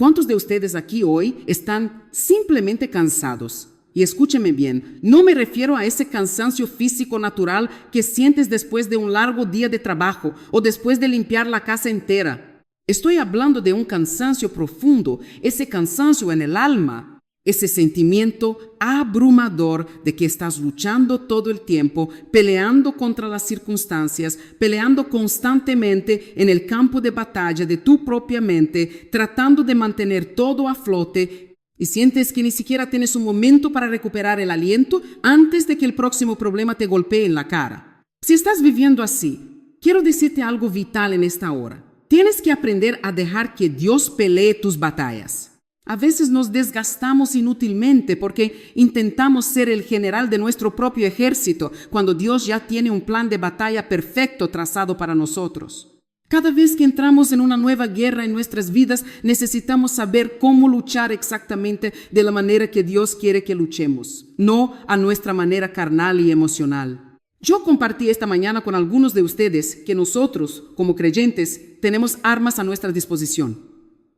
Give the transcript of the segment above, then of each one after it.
¿Cuántos de ustedes aquí hoy están simplemente cansados? Y escúcheme bien, no me refiero a ese cansancio físico natural que sientes después de un largo día de trabajo o después de limpiar la casa entera. Estoy hablando de un cansancio profundo, ese cansancio en el alma, ese sentimiento abrumador de que estás luchando todo el tiempo, peleando contra las circunstancias, peleando constantemente en el campo de batalla de tu propia mente, tratando de mantener todo a flote. Y sientes que ni siquiera tienes un momento para recuperar el aliento antes de que el próximo problema te golpee en la cara. Si estás viviendo así, quiero decirte algo vital en esta hora. Tienes que aprender a dejar que Dios pelee tus batallas. A veces nos desgastamos inútilmente porque intentamos ser el general de nuestro propio ejército cuando Dios ya tiene un plan de batalla perfecto trazado para nosotros. Cada vez que entramos en una nueva guerra en nuestras vidas, necesitamos saber cómo luchar exactamente de la manera que Dios quiere que luchemos, no a nuestra manera carnal y emocional. Yo compartí esta mañana con algunos de ustedes que nosotros, como creyentes, tenemos armas a nuestra disposición.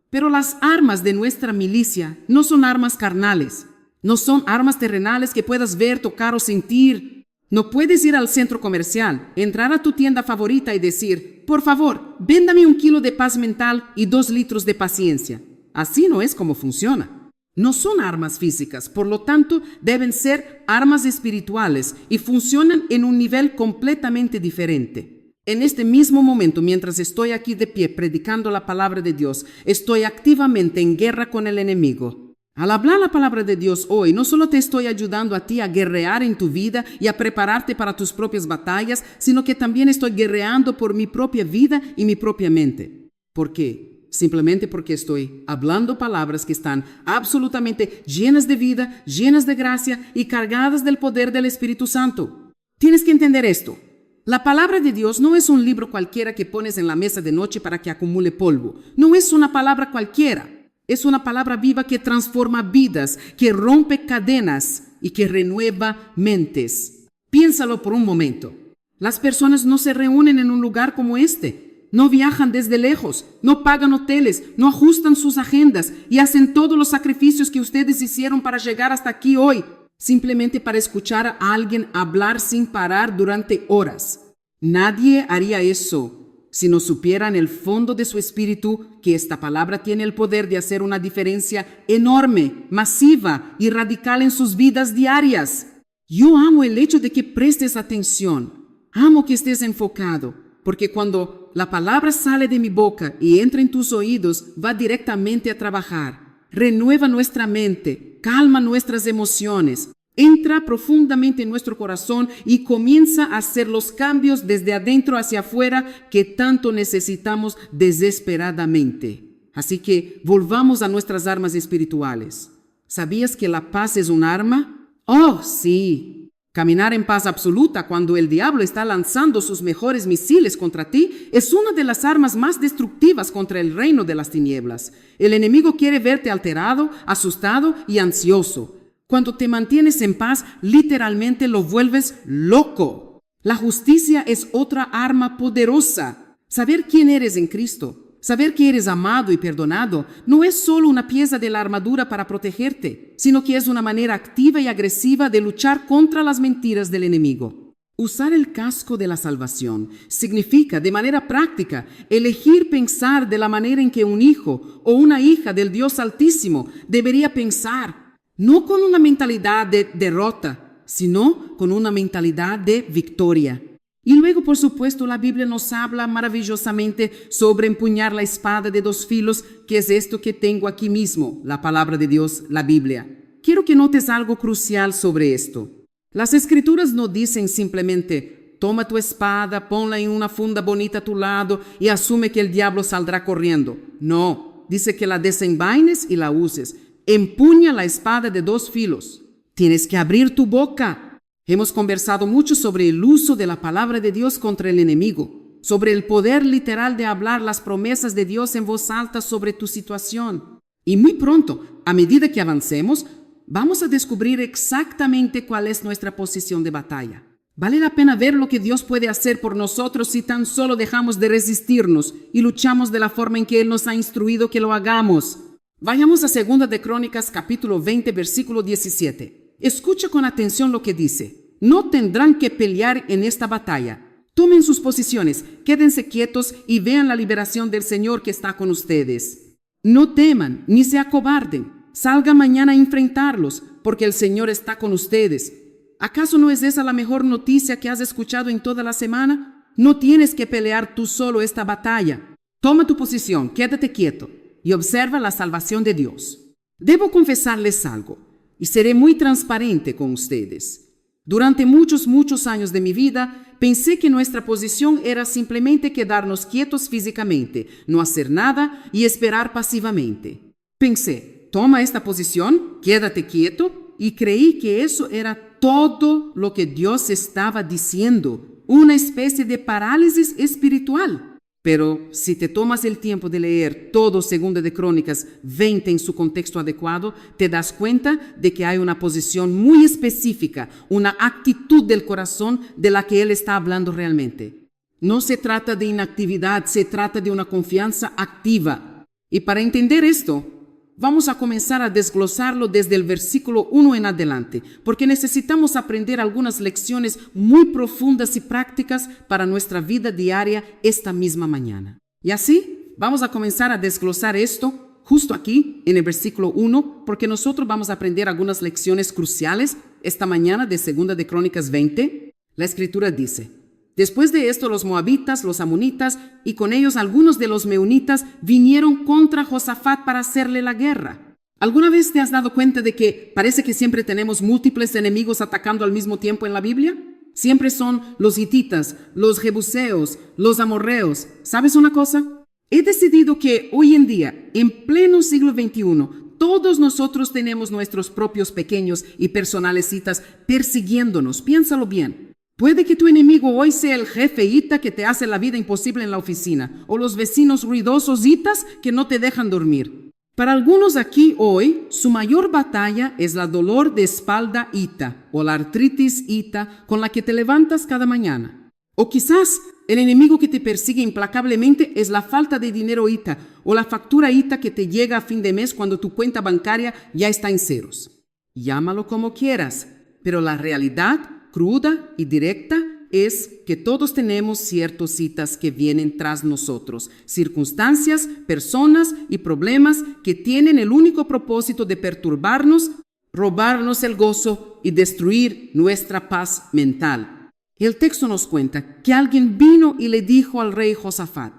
Pero las armas de nuestra milicia no son armas carnales, no son armas terrenales que puedas ver, tocar o sentir. No puedes ir al centro comercial, entrar a tu tienda favorita y decir, por favor, véndame 1 kilo de paz mental y 2 litros de paciencia. Así no es como funciona. No son armas físicas, por lo tanto, deben ser armas espirituales y funcionan en un nivel completamente diferente. En este mismo momento, mientras estoy aquí de pie predicando la palabra de Dios, estoy activamente en guerra con el enemigo. Al hablar la palabra de Dios hoy, no solo te estoy ayudando a ti a guerrear en tu vida y a prepararte para tus propias batallas, sino que también estoy guerreando por mi propia vida y mi propia mente. ¿Por qué? Simplemente porque estoy hablando palabras que están absolutamente llenas de vida, llenas de gracia y cargadas del poder del Espíritu Santo. Tienes que entender esto. La palabra de Dios no es un libro cualquiera que pones en la mesa de noche para que acumule polvo. No es una palabra cualquiera. Es una palabra viva que transforma vidas, que rompe cadenas y que renueva mentes. Piénsalo por un momento. Las personas no se reúnen en un lugar como este. No viajan desde lejos, no pagan hoteles, no ajustan sus agendas y hacen todos los sacrificios que ustedes hicieron para llegar hasta aquí hoy, simplemente para escuchar a alguien hablar sin parar durante horas. Nadie haría eso si no supiera en el fondo de su espíritu que esta palabra tiene el poder de hacer una diferencia enorme, masiva y radical en sus vidas diarias. Yo amo el hecho de que prestes atención. Amo que estés enfocado, porque cuando la palabra sale de mi boca y entra en tus oídos, va directamente a trabajar. Renueva nuestra mente, calma nuestras emociones, entra profundamente en nuestro corazón y comienza a hacer los cambios desde adentro hacia afuera que tanto necesitamos desesperadamente. Así que volvamos a nuestras armas espirituales. ¿Sabías que la paz es un arma? ¡Oh, sí! Caminar en paz absoluta cuando el diablo está lanzando sus mejores misiles contra ti es una de las armas más destructivas contra el reino de las tinieblas. El enemigo quiere verte alterado, asustado y ansioso. Cuando te mantienes en paz, literalmente lo vuelves loco. La justicia es otra arma poderosa. Saber quién eres en Cristo, saber que eres amado y perdonado, no es solo una pieza de la armadura para protegerte, sino que es una manera activa y agresiva de luchar contra las mentiras del enemigo. Usar el casco de la salvación significa, de manera práctica, elegir pensar de la manera en que un hijo o una hija del Dios Altísimo debería pensar. No con una mentalidad de derrota, sino con una mentalidad de victoria. Y luego, por supuesto, la Biblia nos habla maravillosamente sobre empuñar la espada de 2 filos, que es esto que tengo aquí mismo, la palabra de Dios, la Biblia. Quiero que notes algo crucial sobre esto. Las Escrituras no dicen simplemente, toma tu espada, ponla en una funda bonita a tu lado y asume que el diablo saldrá corriendo. No, dice que la desenvaines y la uses. Empuña la espada de 2 filos. Tienes que abrir tu boca. Hemos conversado mucho sobre el uso de la palabra de Dios contra el enemigo, sobre el poder literal de hablar las promesas de Dios en voz alta sobre tu situación. Y muy pronto, a medida que avancemos, vamos a descubrir exactamente cuál es nuestra posición de batalla. Vale la pena ver lo que Dios puede hacer por nosotros si tan solo dejamos de resistirnos y luchamos de la forma en que Él nos ha instruido que lo hagamos. Vayamos a 2 de Crónicas, capítulo 20, versículo 17. Escucha con atención lo que dice. No tendrán que pelear en esta batalla. Tomen sus posiciones, quédense quietos y vean la liberación del Señor que está con ustedes. No teman, ni se acobarden. Salgan mañana a enfrentarlos, porque el Señor está con ustedes. ¿Acaso no es esa la mejor noticia que has escuchado en toda la semana? No tienes que pelear tú solo esta batalla. Toma tu posición, quédate quieto y observa la salvación de Dios. Debo confesarles algo, y seré muy transparente con ustedes. Durante muchos años de mi vida, pensé que nuestra posición era simplemente quedarnos quietos físicamente, no hacer nada y esperar pasivamente. Pensé, toma esta posición, quédate quieto, y creí que eso era todo lo que Dios estaba diciendo, una especie de parálisis espiritual. Pero si te tomas el tiempo de leer todo 2 de Crónicas 20 en su contexto adecuado, te das cuenta de que hay una posición muy específica, una actitud del corazón de la que él está hablando realmente. No se trata de inactividad, se trata de una confianza activa. Y para entender esto, vamos a comenzar a desglosarlo desde el versículo 1 en adelante, porque necesitamos aprender algunas lecciones muy profundas y prácticas para nuestra vida diaria esta misma mañana. Y así, vamos a comenzar a desglosar esto justo aquí, en el versículo 1, porque nosotros vamos a aprender algunas lecciones cruciales esta mañana de 2 de Crónicas 20. La Escritura dice: después de esto, los moabitas, los amonitas y con ellos algunos de los meunitas vinieron contra Josafat para hacerle la guerra. ¿Alguna vez te has dado cuenta de que parece que siempre tenemos múltiples enemigos atacando al mismo tiempo en la Biblia? Siempre son los hititas, los jebuseos, los amorreos. ¿Sabes una cosa? He decidido que hoy en día, en pleno siglo XXI, todos nosotros tenemos nuestros propios pequeños y personales hitas persiguiéndonos. Piénsalo bien. Puede que tu enemigo hoy sea el jefe hita que te hace la vida imposible en la oficina, o los vecinos ruidosos hitas que no te dejan dormir. Para algunos aquí hoy, su mayor batalla es la dolor de espalda hita o la artritis hita con la que te levantas cada mañana. O quizás el enemigo que te persigue implacablemente es la falta de dinero hita o la factura hita que te llega a fin de mes cuando tu cuenta bancaria ya está en ceros. Llámalo como quieras, pero la realidad cruda y directa es que todos tenemos ciertos citas que vienen tras nosotros, circunstancias, personas y problemas que tienen el único propósito de perturbarnos, robarnos el gozo y destruir nuestra paz mental. El texto nos cuenta que alguien vino y le dijo al rey Josafat: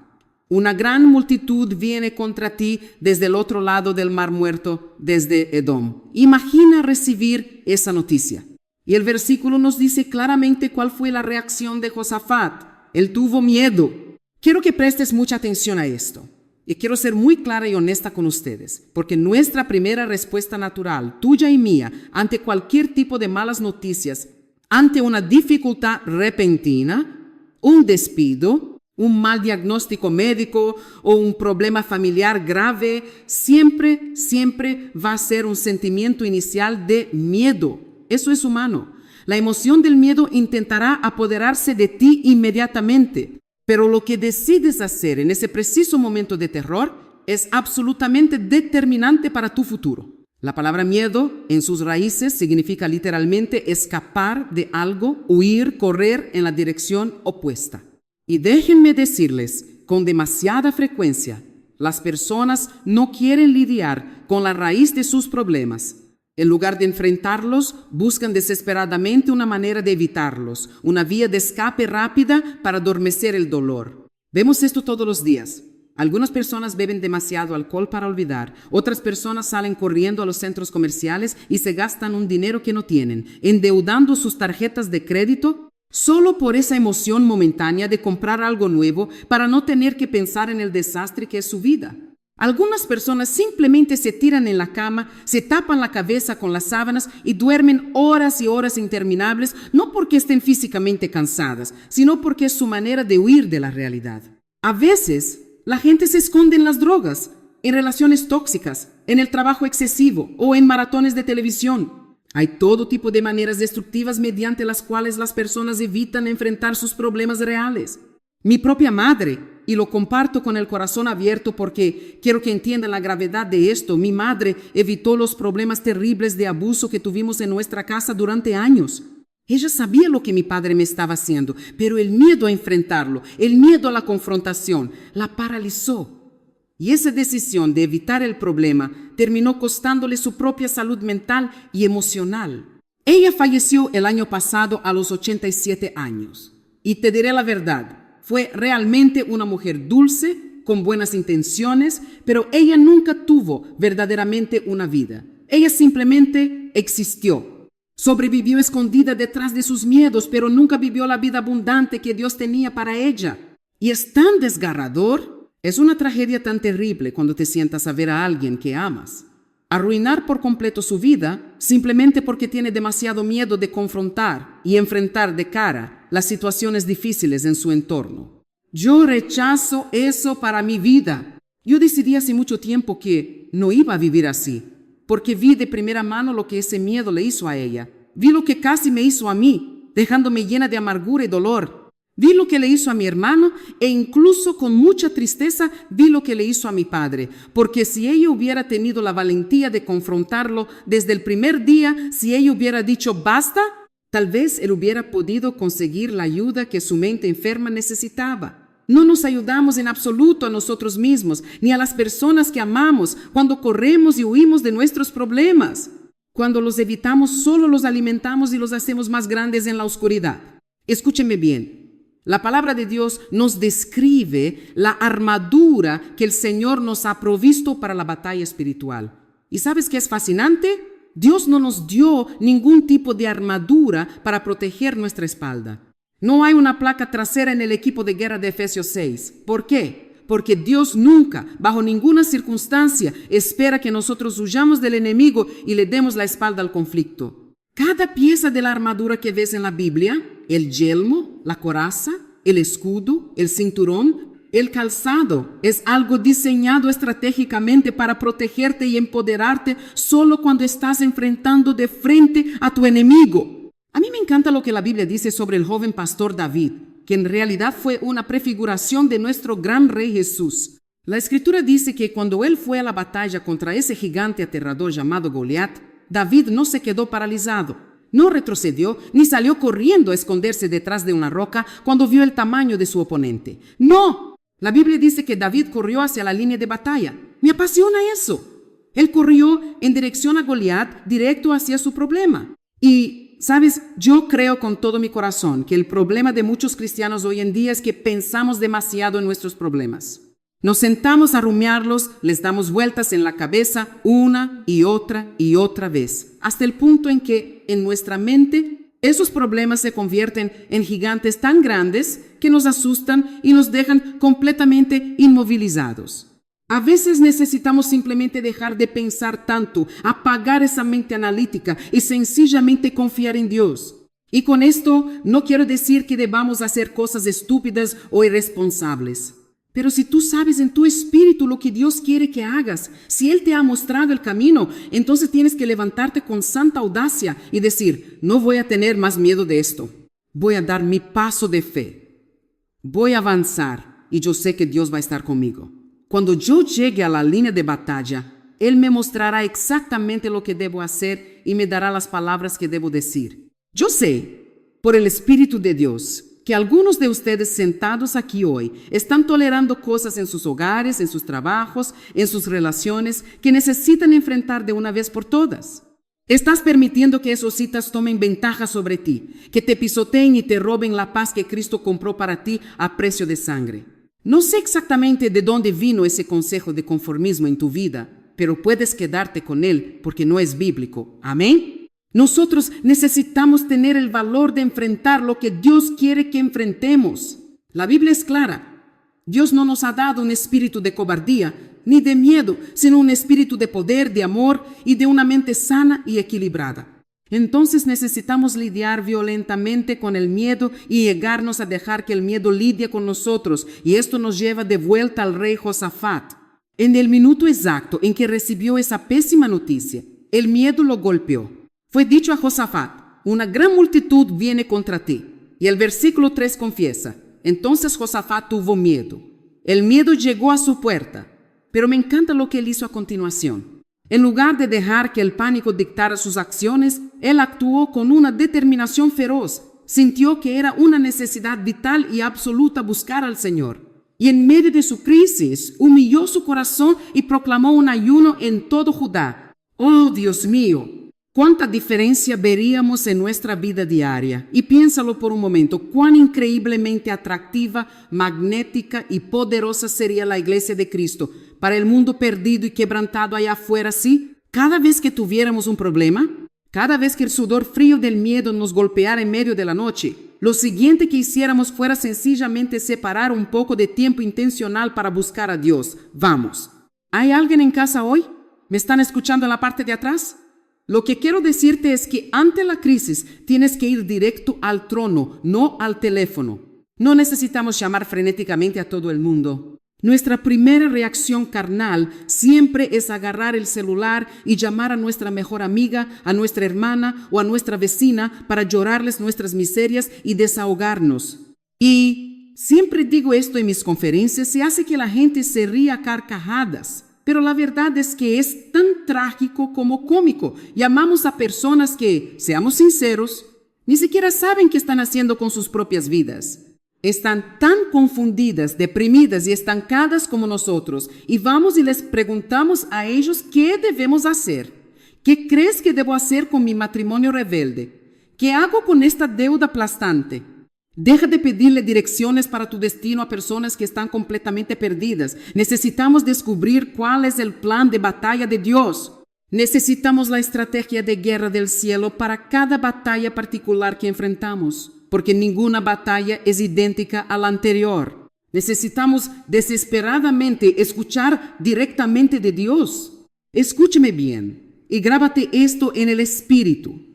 una gran multitud viene contra ti desde el otro lado del Mar Muerto, desde Edom. Imagina recibir esa noticia. Y el versículo nos dice claramente cuál fue la reacción de Josafat. Él tuvo miedo. Quiero que prestes mucha atención a esto. Y quiero ser muy clara y honesta con ustedes, porque nuestra primera respuesta natural, tuya y mía, ante cualquier tipo de malas noticias, ante una dificultad repentina, un despido, un mal diagnóstico médico o un problema familiar grave, siempre va a ser un sentimiento inicial de miedo. Eso es humano. La emoción del miedo intentará apoderarse de ti inmediatamente, pero lo que decides hacer en ese preciso momento de terror es absolutamente determinante para tu futuro. La palabra miedo en sus raíces significa literalmente escapar de algo, huir, correr en la dirección opuesta. Y déjenme decirles, con demasiada frecuencia, las personas no quieren lidiar con la raíz de sus problemas. En lugar de enfrentarlos, buscan desesperadamente una manera de evitarlos, una vía de escape rápida para adormecer el dolor. Vemos esto todos los días. Algunas personas beben demasiado alcohol para olvidar. Otras personas salen corriendo a los centros comerciales y se gastan un dinero que no tienen, endeudando sus tarjetas de crédito solo por esa emoción momentánea de comprar algo nuevo para no tener que pensar en el desastre que es su vida. Algunas personas simplemente se tiran en la cama, se tapan la cabeza con las sábanas y duermen horas y horas interminables, no porque estén físicamente cansadas, sino porque es su manera de huir de la realidad. A veces, la gente se esconde en las drogas, en relaciones tóxicas, en el trabajo excesivo o en maratones de televisión. Hay todo tipo de maneras destructivas mediante las cuales las personas evitan enfrentar sus problemas reales. Mi propia madre y lo comparto con el corazón abierto porque quiero que entiendan la gravedad de esto. Mi madre evitó los problemas terribles de abuso que tuvimos en nuestra casa durante años. Ella sabía lo que mi padre me estaba haciendo, pero el miedo a enfrentarlo, el miedo a la confrontación, la paralizó. Y esa decisión de evitar el problema terminó costándole su propia salud mental y emocional. Ella falleció el año pasado a los 87 años. Y te diré la verdad, fue realmente una mujer dulce, con buenas intenciones, pero ella nunca tuvo verdaderamente una vida. Ella simplemente existió. Sobrevivió escondida detrás de sus miedos, pero nunca vivió la vida abundante que Dios tenía para ella. Y es tan desgarrador. Es una tragedia tan terrible cuando te sientas a ver a alguien que amas arruinar por completo su vida simplemente porque tiene demasiado miedo de confrontar y enfrentar de cara las situaciones difíciles en su entorno. Yo rechazo eso para mi vida. Yo decidí hace mucho tiempo que no iba a vivir así, porque vi de primera mano lo que ese miedo le hizo a ella. Vi lo que casi me hizo a mí, dejándome llena de amargura y dolor. Vi lo que le hizo a mi hermano e incluso con mucha tristeza vi lo que le hizo a mi padre, porque si ella hubiera tenido la valentía de confrontarlo desde el primer día, si ella hubiera dicho basta, tal vez él hubiera podido conseguir la ayuda que su mente enferma necesitaba. No nos ayudamos en absoluto a nosotros mismos, ni a las personas que amamos cuando corremos y huimos de nuestros problemas. Cuando los evitamos, solo los alimentamos y los hacemos más grandes en la oscuridad. Escúcheme bien. La palabra de Dios nos describe la armadura que el Señor nos ha provisto para la batalla espiritual. ¿Y sabes qué es fascinante? Dios no nos dio ningún tipo de armadura para proteger nuestra espalda. No hay una placa trasera en el equipo de guerra de Efesios 6. ¿Por qué? Porque Dios nunca, bajo ninguna circunstancia, espera que nosotros huyamos del enemigo y le demos la espalda al conflicto. Cada pieza de la armadura que ves en la Biblia, el yelmo, la coraza, el escudo, el cinturón, el calzado, es algo diseñado estratégicamente para protegerte y empoderarte solo cuando estás enfrentando de frente a tu enemigo. A mí me encanta lo que la Biblia dice sobre el joven pastor David, que en realidad fue una prefiguración de nuestro gran rey Jesús. La Escritura dice que cuando él fue a la batalla contra ese gigante aterrador llamado Goliat, David no se quedó paralizado, no retrocedió ni salió corriendo a esconderse detrás de una roca cuando vio el tamaño de su oponente. ¡No! La Biblia dice que David corrió hacia la línea de batalla. Me apasiona eso. Él corrió en dirección a Goliat, directo hacia su problema. Y, ¿sabes? Yo creo con todo mi corazón que el problema de muchos cristianos hoy en día es que pensamos demasiado en nuestros problemas. Nos sentamos a rumiarlos, les damos vueltas en la cabeza una y otra vez, hasta el punto en que en nuestra mente esos problemas se convierten en gigantes tan grandes que nos asustan y nos dejan completamente inmovilizados. A veces necesitamos simplemente dejar de pensar tanto, apagar esa mente analítica y sencillamente confiar en Dios. Y con esto no quiero decir que debamos hacer cosas estúpidas o irresponsables. Pero si tú sabes en tu espíritu lo que Dios quiere que hagas, si Él te ha mostrado el camino, entonces tienes que levantarte con santa audacia y decir, no voy a tener más miedo de esto. Voy a dar mi paso de fe. Voy a avanzar y yo sé que Dios va a estar conmigo. Cuando yo llegue a la línea de batalla, Él me mostrará exactamente lo que debo hacer y me dará las palabras que debo decir. Yo sé, por el Espíritu de Dios, que algunos de ustedes sentados aquí hoy están tolerando cosas en sus hogares, en sus trabajos, en sus relaciones, que necesitan enfrentar de una vez por todas. Estás permitiendo que esos citas tomen ventaja sobre ti, que te pisoteen y te roben la paz que Cristo compró para ti a precio de sangre. No sé exactamente de dónde vino ese consejo de conformismo en tu vida, pero puedes quedarte con él porque no es bíblico. ¿Amén? Nosotros necesitamos tener el valor de enfrentar lo que Dios quiere que enfrentemos. La Biblia es clara. Dios no nos ha dado un espíritu de cobardía ni de miedo, sino un espíritu de poder, de amor y de una mente sana y equilibrada. Entonces necesitamos lidiar violentamente con el miedo y llegarnos a dejar que el miedo lidie con nosotros. Y esto nos lleva de vuelta al rey Josafat. En el minuto exacto en que recibió esa pésima noticia, el miedo lo golpeó. Fue dicho a Josafat, una gran multitud viene contra ti. Y el versículo 3 confiesa, entonces Josafat tuvo miedo. El miedo llegó a su puerta, pero me encanta lo que él hizo a continuación. En lugar de dejar que el pánico dictara sus acciones, él actuó con una determinación feroz. Sintió que era una necesidad vital y absoluta buscar al Señor. Y en medio de su crisis, humilló su corazón y proclamó un ayuno en todo Judá. ¡Oh, Dios mío! ¿Cuánta diferencia veríamos en nuestra vida diaria? Y piénsalo por un momento, cuán increíblemente atractiva, magnética y poderosa sería la iglesia de Cristo para el mundo perdido y quebrantado allá afuera, ¿sí? Cada vez que tuviéramos un problema, cada vez que el sudor frío del miedo nos golpeara en medio de la noche, lo siguiente que hiciéramos fuera sencillamente separar un poco de tiempo intencional para buscar a Dios. Vamos. ¿Hay alguien en casa hoy? ¿Me están escuchando en la parte de atrás? Lo que quiero decirte es que ante la crisis tienes que ir directo al trono, no al teléfono. No necesitamos llamar frenéticamente a todo el mundo. Nuestra primera reacción carnal siempre es agarrar el celular y llamar a nuestra mejor amiga, a nuestra hermana o a nuestra vecina para llorarles nuestras miserias y desahogarnos. Y siempre digo esto en mis conferencias y hace que la gente se ría a carcajadas. Pero la verdad es que es tan trágico como cómico. Llamamos a personas que, seamos sinceros, ni siquiera saben qué están haciendo con sus propias vidas. Están tan confundidas, deprimidas y estancadas como nosotros, y vamos y les preguntamos a ellos qué debemos hacer. ¿Qué crees que debo hacer con mi matrimonio rebelde? ¿Qué hago con esta deuda aplastante? Deja de pedirle direcciones para tu destino a personas que están completamente perdidas. Necesitamos descubrir cuál es el plan de batalla de Dios. Necesitamos la estrategia de guerra del cielo para cada batalla particular que enfrentamos, porque ninguna batalla es idéntica a la anterior. Necesitamos desesperadamente escuchar directamente de Dios. Escúcheme bien y grábate esto en el espíritu.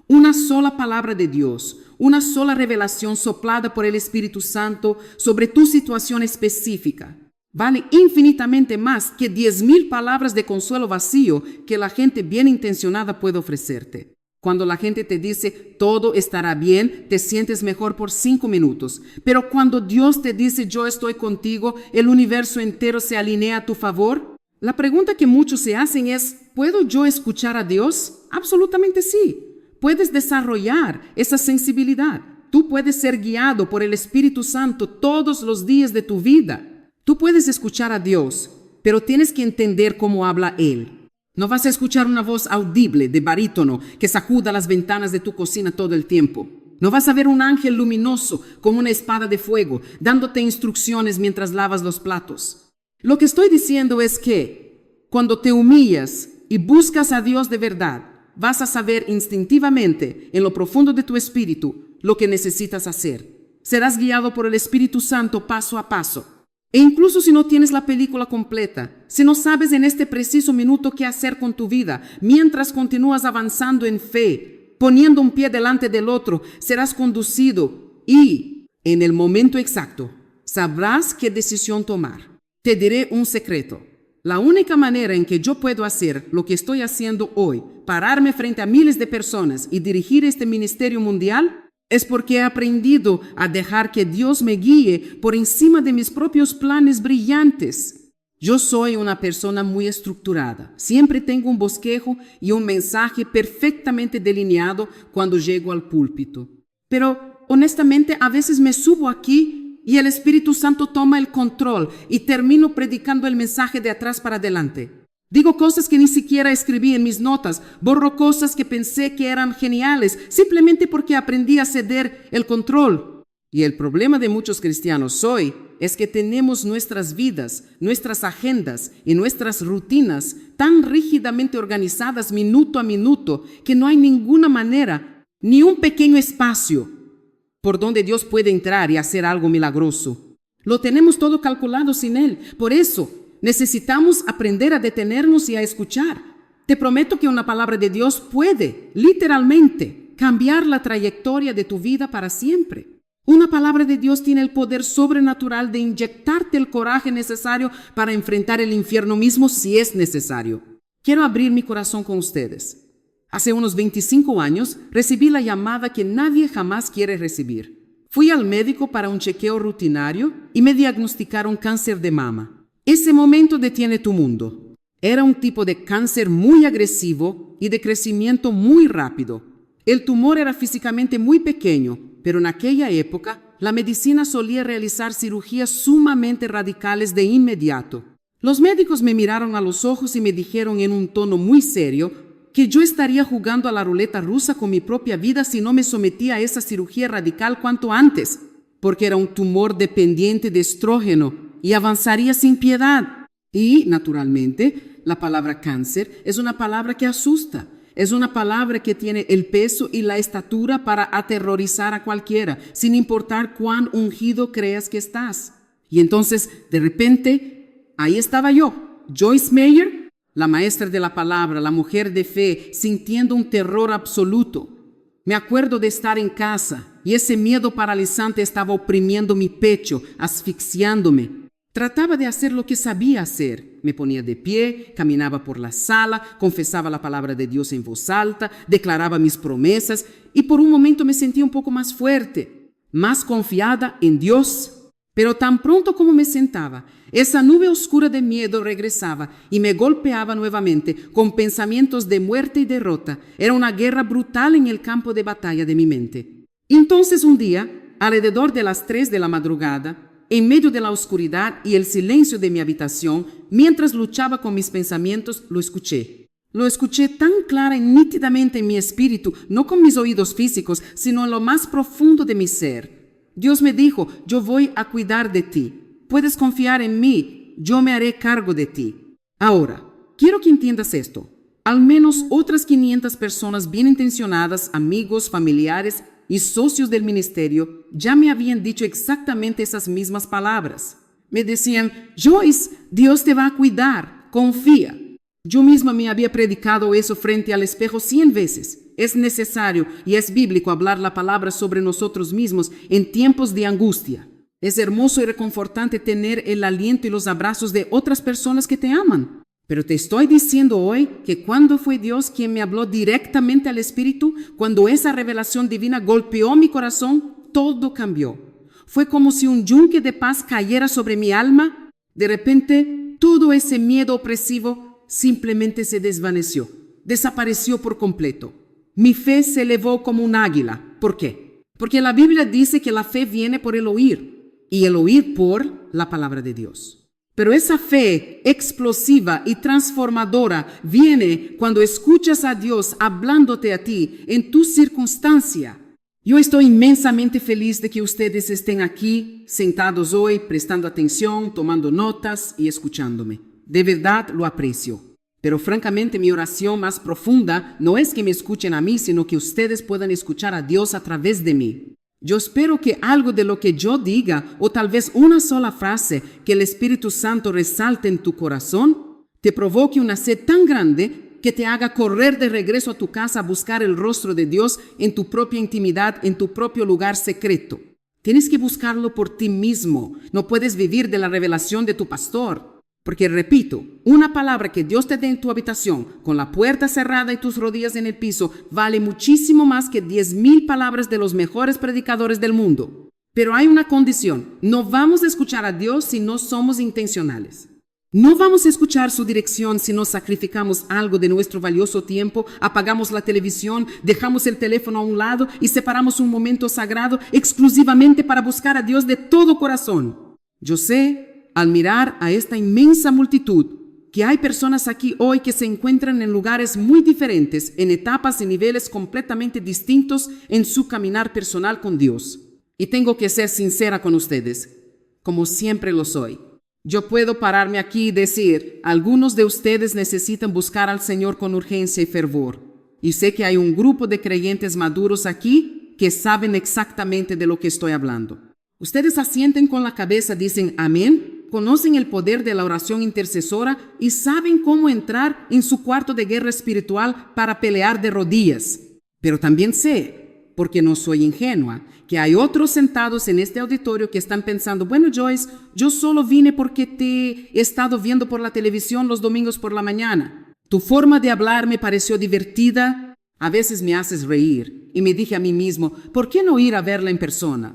Una sola palabra de Dios, una sola revelación soplada por el Espíritu Santo sobre tu situación específica vale infinitamente más que 10,000 palabras de consuelo vacío que la gente bien intencionada puede ofrecerte. Cuando la gente te dice todo estará bien, te sientes mejor por 5 minutos. Pero cuando Dios te dice yo estoy contigo, el universo entero se alinea a tu favor. La pregunta que muchos se hacen es, ¿puedo yo escuchar a Dios? Absolutamente sí. Puedes desarrollar esa sensibilidad. Tú puedes ser guiado por el Espíritu Santo todos los días de tu vida. Tú puedes escuchar a Dios, pero tienes que entender cómo habla Él. No vas a escuchar una voz audible de barítono que sacuda las ventanas de tu cocina todo el tiempo. No vas a ver un ángel luminoso con una espada de fuego dándote instrucciones mientras lavas los platos. Lo que estoy diciendo es que cuando te humillas y buscas a Dios de verdad, vas a saber instintivamente en lo profundo de tu espíritu lo que necesitas hacer. Serás guiado por el Espíritu Santo paso a paso. E incluso si no tienes la película completa, si no sabes en este preciso minuto qué hacer con tu vida, mientras continúas avanzando en fe, poniendo un pie delante del otro, serás conducido y, en el momento exacto, sabrás qué decisión tomar. Te diré un secreto. La única manera en que yo puedo hacer lo que estoy haciendo hoy, pararme frente a miles de personas y dirigir este ministerio mundial, es porque he aprendido a dejar que Dios me guíe por encima de mis propios planes brillantes. Yo soy una persona muy estructurada. Siempre tengo un bosquejo y un mensaje perfectamente delineado cuando llego al púlpito. Pero, honestamente, a veces me subo aquí y el Espíritu Santo toma el control y termino predicando el mensaje de atrás para adelante. Digo cosas que ni siquiera escribí en mis notas, borro cosas que pensé que eran geniales, simplemente porque aprendí a ceder el control. Y el problema de muchos cristianos hoy es que tenemos nuestras vidas, nuestras agendas y nuestras rutinas tan rígidamente organizadas minuto a minuto que no hay ninguna manera, ni un pequeño espacio por donde Dios puede entrar y hacer algo milagroso. Lo tenemos todo calculado sin Él. Por eso, necesitamos aprender a detenernos y a escuchar. Te prometo que una palabra de Dios puede, literalmente, cambiar la trayectoria de tu vida para siempre. Una palabra de Dios tiene el poder sobrenatural de inyectarte el coraje necesario para enfrentar el infierno mismo si es necesario. Quiero abrir mi corazón con ustedes. Hace unos 25 años recibí la llamada que nadie jamás quiere recibir. Fui al médico para un chequeo rutinario y me diagnosticaron cáncer de mama. Ese momento detiene tu mundo. Era un tipo de cáncer muy agresivo y de crecimiento muy rápido. El tumor era físicamente muy pequeño, pero en aquella época la medicina solía realizar cirugías sumamente radicales de inmediato. Los médicos me miraron a los ojos y me dijeron en un tono muy serio que yo estaría jugando a la ruleta rusa con mi propia vida si no me sometía a esa cirugía radical cuanto antes, porque era un tumor dependiente de estrógeno y avanzaría sin piedad. Y, naturalmente, la palabra cáncer es una palabra que asusta. Es una palabra que tiene el peso y la estatura para aterrorizar a cualquiera, sin importar cuán ungido creas que estás. Y entonces, de repente, ahí estaba yo, Joyce Meyer, la maestra de la palabra, la mujer de fe, sintiendo un terror absoluto. Me acuerdo de estar en casa y ese miedo paralizante estaba oprimiendo mi pecho, asfixiándome. Trataba de hacer lo que sabía hacer. Me ponía de pie, caminaba por la sala, confesaba la palabra de Dios en voz alta, declaraba mis promesas y por un momento me sentía un poco más fuerte, más confiada en Dios. Pero tan pronto como me sentaba, esa nube oscura de miedo regresaba y me golpeaba nuevamente con pensamientos de muerte y derrota. Era una guerra brutal en el campo de batalla de mi mente. Entonces un día, alrededor de las 3 de la madrugada, en medio de la oscuridad y el silencio de mi habitación, mientras luchaba con mis pensamientos, lo escuché. Lo escuché tan clara y nítidamente en mi espíritu, no con mis oídos físicos, sino en lo más profundo de mi ser. Dios me dijo, yo voy a cuidar de ti. Puedes confiar en mí, yo me haré cargo de ti. Ahora, quiero que entiendas esto. Al menos otras 500 personas bien intencionadas, amigos, familiares y socios del ministerio ya me habían dicho exactamente esas mismas palabras. Me decían, Joyce, Dios te va a cuidar, confía. Yo misma me había predicado eso frente al espejo 100 veces. Es necesario y es bíblico hablar la palabra sobre nosotros mismos en tiempos de angustia. Es hermoso y reconfortante tener el aliento y los abrazos de otras personas que te aman. Pero te estoy diciendo hoy que cuando fue Dios quien me habló directamente al Espíritu, cuando esa revelación divina golpeó mi corazón, todo cambió. Fue como si un yunque de paz cayera sobre mi alma. De repente, todo ese miedo opresivo simplemente se desvaneció, desapareció por completo. Mi fe se elevó como un águila. ¿Por qué? Porque la Biblia dice que la fe viene por el oír, y el oír por la palabra de Dios. Pero esa fe explosiva y transformadora viene cuando escuchas a Dios hablándote a ti en tu circunstancia. Yo estoy inmensamente feliz de que ustedes estén aquí, sentados hoy, prestando atención, tomando notas y escuchándome. De verdad lo aprecio. Pero francamente mi oración más profunda no es que me escuchen a mí, sino que ustedes puedan escuchar a Dios a través de mí. Yo espero que algo de lo que yo diga, o tal vez una sola frase que el Espíritu Santo resalte en tu corazón, te provoque una sed tan grande que te haga correr de regreso a tu casa a buscar el rostro de Dios en tu propia intimidad, en tu propio lugar secreto. Tienes que buscarlo por ti mismo. No puedes vivir de la revelación de tu pastor. Porque, repito, una palabra que Dios te dé en tu habitación, con la puerta cerrada y tus rodillas en el piso, vale muchísimo más que 10,000 palabras de los mejores predicadores del mundo. Pero hay una condición. No vamos a escuchar a Dios si no somos intencionales. No vamos a escuchar su dirección si no sacrificamos algo de nuestro valioso tiempo, apagamos la televisión, dejamos el teléfono a un lado y separamos un momento sagrado exclusivamente para buscar a Dios de todo corazón. Yo sé, al mirar a esta inmensa multitud, que hay personas aquí hoy que se encuentran en lugares muy diferentes, en etapas y niveles completamente distintos en su caminar personal con Dios. Y tengo que ser sincera con ustedes, como siempre lo soy. Yo puedo pararme aquí y decir, algunos de ustedes necesitan buscar al Señor con urgencia y fervor. Y sé que hay un grupo de creyentes maduros aquí que saben exactamente de lo que estoy hablando. Ustedes asienten con la cabeza, dicen amén. Conocen el poder de la oración intercesora y saben cómo entrar en su cuarto de guerra espiritual para pelear de rodillas. Pero también sé, porque no soy ingenua, que hay otros sentados en este auditorio que están pensando, bueno, Joyce, yo solo vine porque te he estado viendo por la televisión los domingos por la mañana. Tu forma de hablar me pareció divertida, a veces me haces reír. Y me dije a mí mismo, ¿por qué no ir a verla en persona?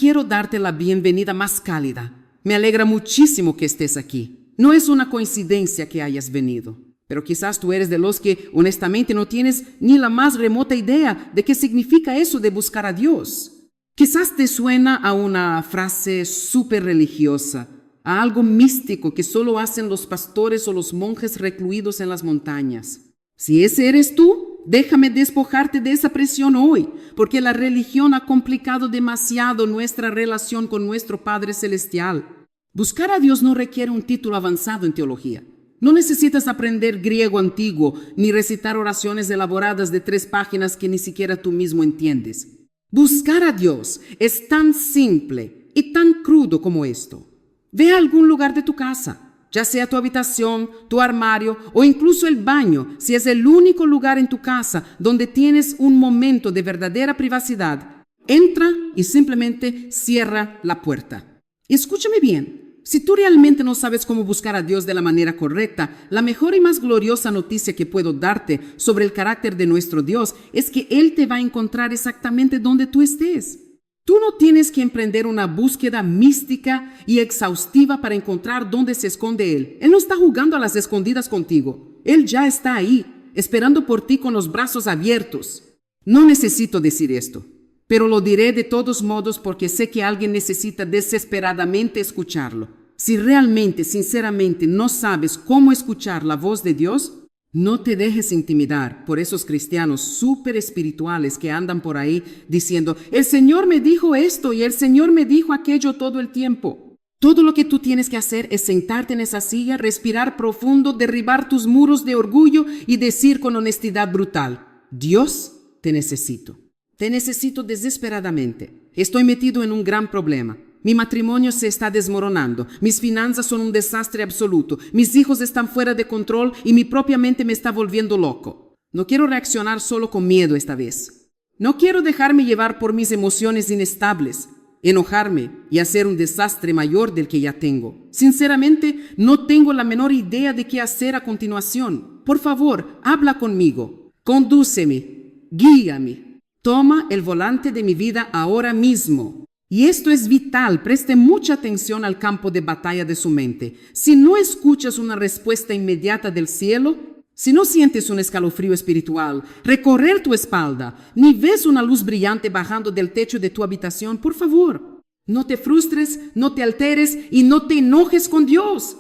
quiero darte la bienvenida más cálida. Me alegra muchísimo que estés aquí. No es una coincidencia que hayas venido, pero quizás tú eres de los que honestamente no tienes ni la más remota idea de qué significa eso de buscar a Dios. Quizás te suena a una frase súper religiosa, a algo místico que solo hacen los pastores o los monjes recluidos en las montañas. Si ese eres tú, déjame despojarte de esa presión hoy, porque la religión ha complicado demasiado nuestra relación con nuestro Padre Celestial. Buscar a Dios no requiere un título avanzado en teología. No necesitas aprender griego antiguo ni recitar oraciones elaboradas de 3 páginas que ni siquiera tú mismo entiendes. Buscar a Dios es tan simple y tan crudo como esto. Ve a algún lugar de tu casa, ya sea tu habitación, tu armario o incluso el baño, si es el único lugar en tu casa donde tienes un momento de verdadera privacidad. Entra y simplemente cierra la puerta. Escúchame bien. Si tú realmente no sabes cómo buscar a Dios de la manera correcta, la mejor y más gloriosa noticia que puedo darte sobre el carácter de nuestro Dios es que Él te va a encontrar exactamente donde tú estés. Tú no tienes que emprender una búsqueda mística y exhaustiva para encontrar dónde se esconde Él. Él no está jugando a las escondidas contigo. Él ya está ahí, esperando por ti con los brazos abiertos. No necesito decir esto, pero lo diré de todos modos porque sé que alguien necesita desesperadamente escucharlo. Si realmente, sinceramente, no sabes cómo escuchar la voz de Dios, no te dejes intimidar por esos cristianos súper espirituales que andan por ahí diciendo, el Señor me dijo esto y el Señor me dijo aquello todo el tiempo. Todo lo que tú tienes que hacer es sentarte en esa silla, respirar profundo, derribar tus muros de orgullo y decir con honestidad brutal, Dios, te necesito. Te necesito desesperadamente. Estoy metido en un gran problema. Mi matrimonio se está desmoronando. Mis finanzas son un desastre absoluto. Mis hijos están fuera de control y mi propia mente me está volviendo loco. No quiero reaccionar solo con miedo esta vez. No quiero dejarme llevar por mis emociones inestables, enojarme y hacer un desastre mayor del que ya tengo. Sinceramente, no tengo la menor idea de qué hacer a continuación. Por favor, habla conmigo. Condúceme. Guíame. Toma el volante de mi vida ahora mismo. Y esto es vital, preste mucha atención al campo de batalla de su mente. Si no escuchas una respuesta inmediata del cielo, si no sientes un escalofrío espiritual recorrer tu espalda, ni ves una luz brillante bajando del techo de tu habitación, por favor, no te frustres, no te alteres y no te enojes con Dios.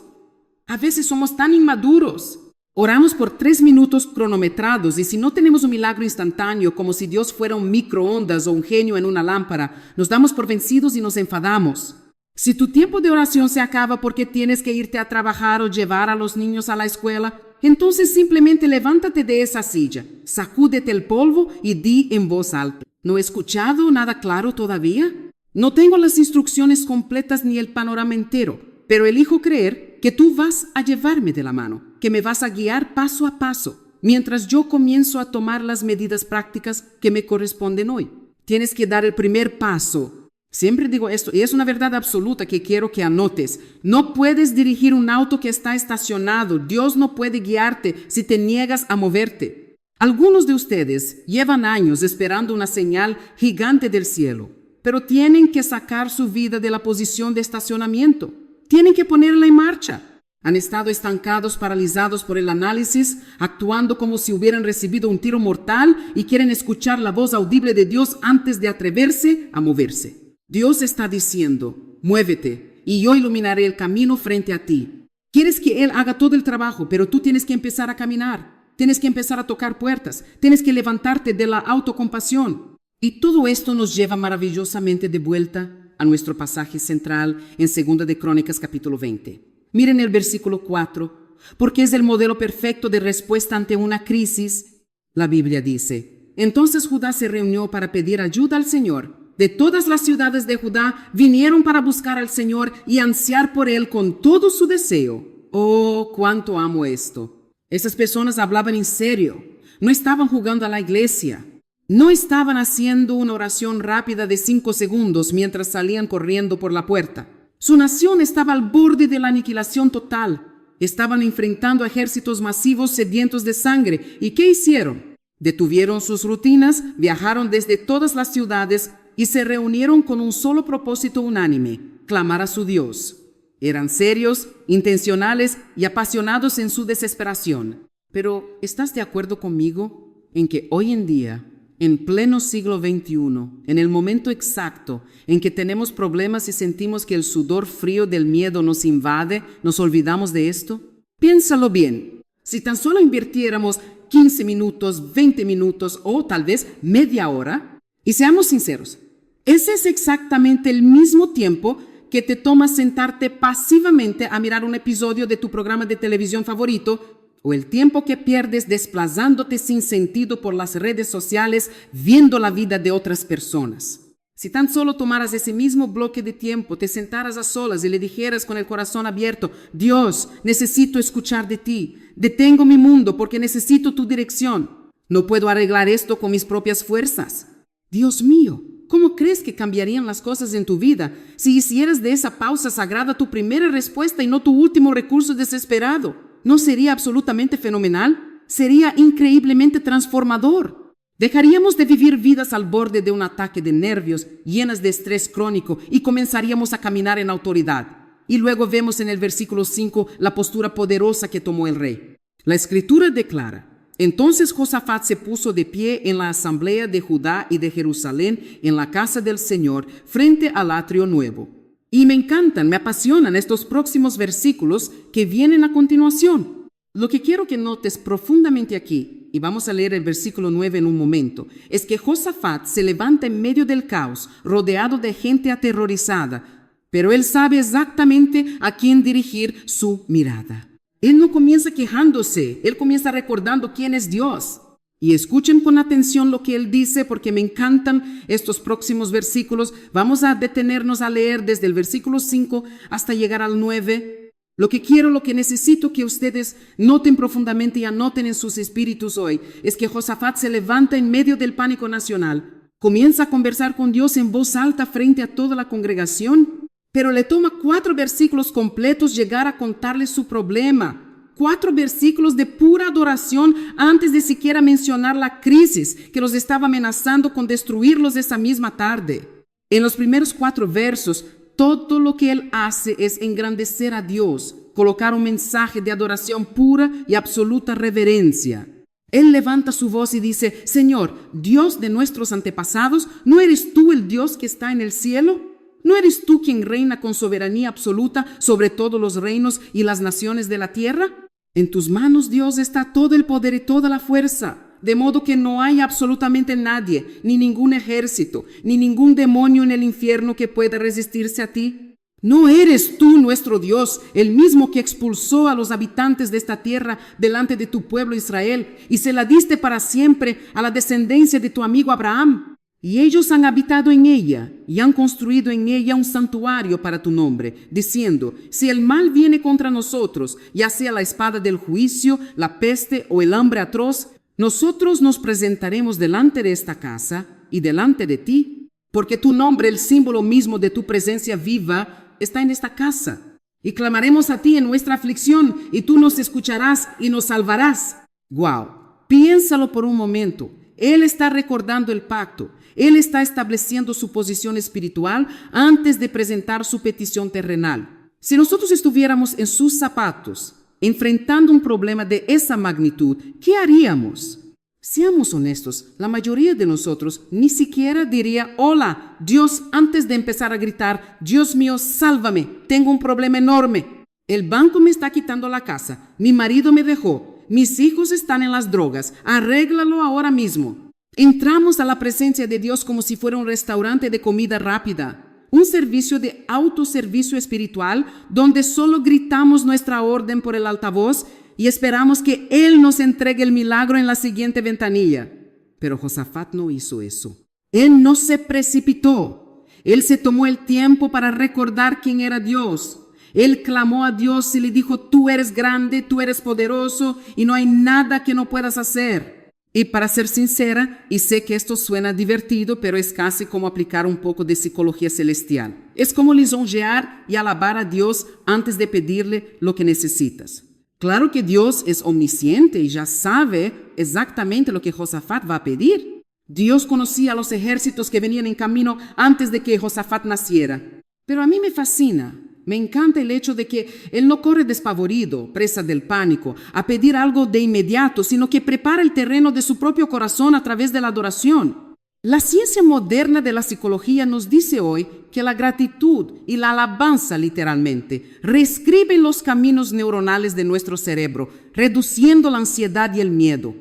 A veces somos tan inmaduros. Oramos por 3 minutos cronometrados y si no tenemos un milagro instantáneo como si Dios fuera un microondas o un genio en una lámpara, nos damos por vencidos y nos enfadamos. Si tu tiempo de oración se acaba porque tienes que irte a trabajar o llevar a los niños a la escuela, entonces simplemente levántate de esa silla, sacúdete el polvo y di en voz alta. ¿No he escuchado nada claro todavía? No tengo las instrucciones completas ni el panorama entero, pero elijo creer que tú vas a llevarme de la mano, que me vas a guiar paso a paso, mientras yo comienzo a tomar las medidas prácticas que me corresponden hoy. Tienes que dar el primer paso. Siempre digo esto, y es una verdad absoluta que quiero que anotes. No puedes dirigir un auto que está estacionado. Dios no puede guiarte si te niegas a moverte. Algunos de ustedes llevan años esperando una señal gigante del cielo, pero tienen que sacar su vida de la posición de estacionamiento. Tienen que ponerla en marcha. Han estado estancados, paralizados por el análisis, actuando como si hubieran recibido un tiro mortal y quieren escuchar la voz audible de Dios antes de atreverse a moverse. Dios está diciendo, muévete y yo iluminaré el camino frente a ti. Quieres que Él haga todo el trabajo, pero tú tienes que empezar a caminar. Tienes que empezar a tocar puertas. Tienes que levantarte de la autocompasión. Y todo esto nos lleva maravillosamente de vuelta a nuestro pasaje central en 2 de Crónicas capítulo 20. Miren el versículo 4, porque es el modelo perfecto de respuesta ante una crisis. La Biblia dice, entonces Judá se reunió para pedir ayuda al Señor. De todas las ciudades de Judá vinieron para buscar al Señor y ansiar por Él con todo su deseo. Oh, cuánto amo esto. Esas personas hablaban en serio, no estaban jugando a la iglesia. No estaban haciendo una oración rápida de 5 segundos mientras salían corriendo por la puerta. Su nación estaba al borde de la aniquilación total. Estaban enfrentando ejércitos masivos sedientos de sangre. ¿Y qué hicieron? Detuvieron sus rutinas, viajaron desde todas las ciudades y se reunieron con un solo propósito unánime: clamar a su Dios. Eran serios, intencionales y apasionados en su desesperación. Pero, ¿estás de acuerdo conmigo en que hoy en día, en pleno siglo XXI, en el momento exacto en que tenemos problemas y sentimos que el sudor frío del miedo nos invade, nos olvidamos de esto? Piénsalo bien. Si tan solo invirtiéramos 15 minutos, 20 minutos o tal vez media hora, y seamos sinceros, ese es exactamente el mismo tiempo que te toma sentarte pasivamente a mirar un episodio de tu programa de televisión favorito, o el tiempo que pierdes desplazándote sin sentido por las redes sociales viendo la vida de otras personas. Si tan solo tomaras ese mismo bloque de tiempo, te sentaras a solas y le dijeras con el corazón abierto: Dios, necesito escuchar de ti. Detengo mi mundo porque necesito tu dirección. No puedo arreglar esto con mis propias fuerzas. Dios mío, ¿cómo crees que cambiarían las cosas en tu vida si hicieras de esa pausa sagrada tu primera respuesta y no tu último recurso desesperado? ¿No sería absolutamente fenomenal? Sería increíblemente transformador. Dejaríamos de vivir vidas al borde de un ataque de nervios, llenas de estrés crónico, y comenzaríamos a caminar en autoridad. Y luego vemos en el versículo 5 la postura poderosa que tomó el rey. La Escritura declara: entonces Josafat se puso de pie en la asamblea de Judá y de Jerusalén en la casa del Señor, frente al atrio nuevo. Y me encantan, me apasionan estos próximos versículos que vienen a continuación. Lo que quiero que notes profundamente aquí, y vamos a leer el versículo 9 en un momento, es que Josafat se levanta en medio del caos, rodeado de gente aterrorizada, pero él sabe exactamente a quién dirigir su mirada. Él no comienza quejándose, él comienza recordando quién es Dios. Y escuchen con atención lo que él dice, porque me encantan estos próximos versículos. Vamos a detenernos a leer desde el versículo 5 hasta llegar al 9. Lo que necesito que ustedes noten profundamente y anoten en sus espíritus hoy es que Josafat se levanta en medio del pánico nacional, comienza a conversar con Dios en voz alta frente a toda la congregación, pero le toma 4 versículos completos llegar a contarles su problema. 4 versículos de pura adoración antes de siquiera mencionar la crisis que los estaba amenazando con destruirlos esa misma tarde. En los primeros 4 versos, todo lo que él hace es engrandecer a Dios, colocar un mensaje de adoración pura y absoluta reverencia. Él levanta su voz y dice: Señor, Dios de nuestros antepasados, ¿no eres tú el Dios que está en el cielo? ¿No eres tú quien reina con soberanía absoluta sobre todos los reinos y las naciones de la tierra? En tus manos, Dios, está todo el poder y toda la fuerza, de modo que no hay absolutamente nadie, ni ningún ejército, ni ningún demonio en el infierno que pueda resistirse a ti. ¿No eres tú nuestro Dios, el mismo que expulsó a los habitantes de esta tierra delante de tu pueblo Israel y se la diste para siempre a la descendencia de tu amigo Abraham? Y ellos han habitado en ella y han construido en ella un santuario para tu nombre, diciendo: si el mal viene contra nosotros, ya sea la espada del juicio, la peste o el hambre atroz, nosotros nos presentaremos delante de esta casa y delante de ti, porque tu nombre, el símbolo mismo de tu presencia viva, está en esta casa. Y clamaremos a ti en nuestra aflicción, y tú nos escucharás y nos salvarás. ¡Wow! Piénsalo por un momento. Él está recordando el pacto. Él está estableciendo su posición espiritual antes de presentar su petición terrenal. Si nosotros estuviéramos en sus zapatos, enfrentando un problema de esa magnitud, ¿qué haríamos? Seamos honestos, la mayoría de nosotros ni siquiera diría: hola, Dios, antes de empezar a gritar: Dios mío, sálvame, tengo un problema enorme. El banco me está quitando la casa, mi marido me dejó, mis hijos están en las drogas, arréglalo ahora mismo. Entramos a la presencia de Dios como si fuera un restaurante de comida rápida, un servicio de autoservicio espiritual donde solo gritamos nuestra orden por el altavoz y esperamos que Él nos entregue el milagro en la siguiente ventanilla. Pero Josafat no hizo eso. Él no se precipitó. Él se tomó el tiempo para recordar quién era Dios. Él clamó a Dios y le dijo: tú eres grande, tú eres poderoso y no hay nada que no puedas hacer. Y para ser sincera, y sé que esto suena divertido, pero es casi como aplicar un poco de psicología celestial. Es como lisonjear y alabar a Dios antes de pedirle lo que necesitas. Claro que Dios es omnisciente y ya sabe exactamente lo que Josafat va a pedir. Dios conocía a los ejércitos que venían en camino antes de que Josafat naciera. Pero a mí me fascina, me encanta el hecho de que él no corre despavorido, presa del pánico, a pedir algo de inmediato, sino que prepara el terreno de su propio corazón a través de la adoración. La ciencia moderna de la psicología nos dice hoy que la gratitud y la alabanza, literalmente, reescriben los caminos neuronales de nuestro cerebro, reduciendo la ansiedad y el miedo.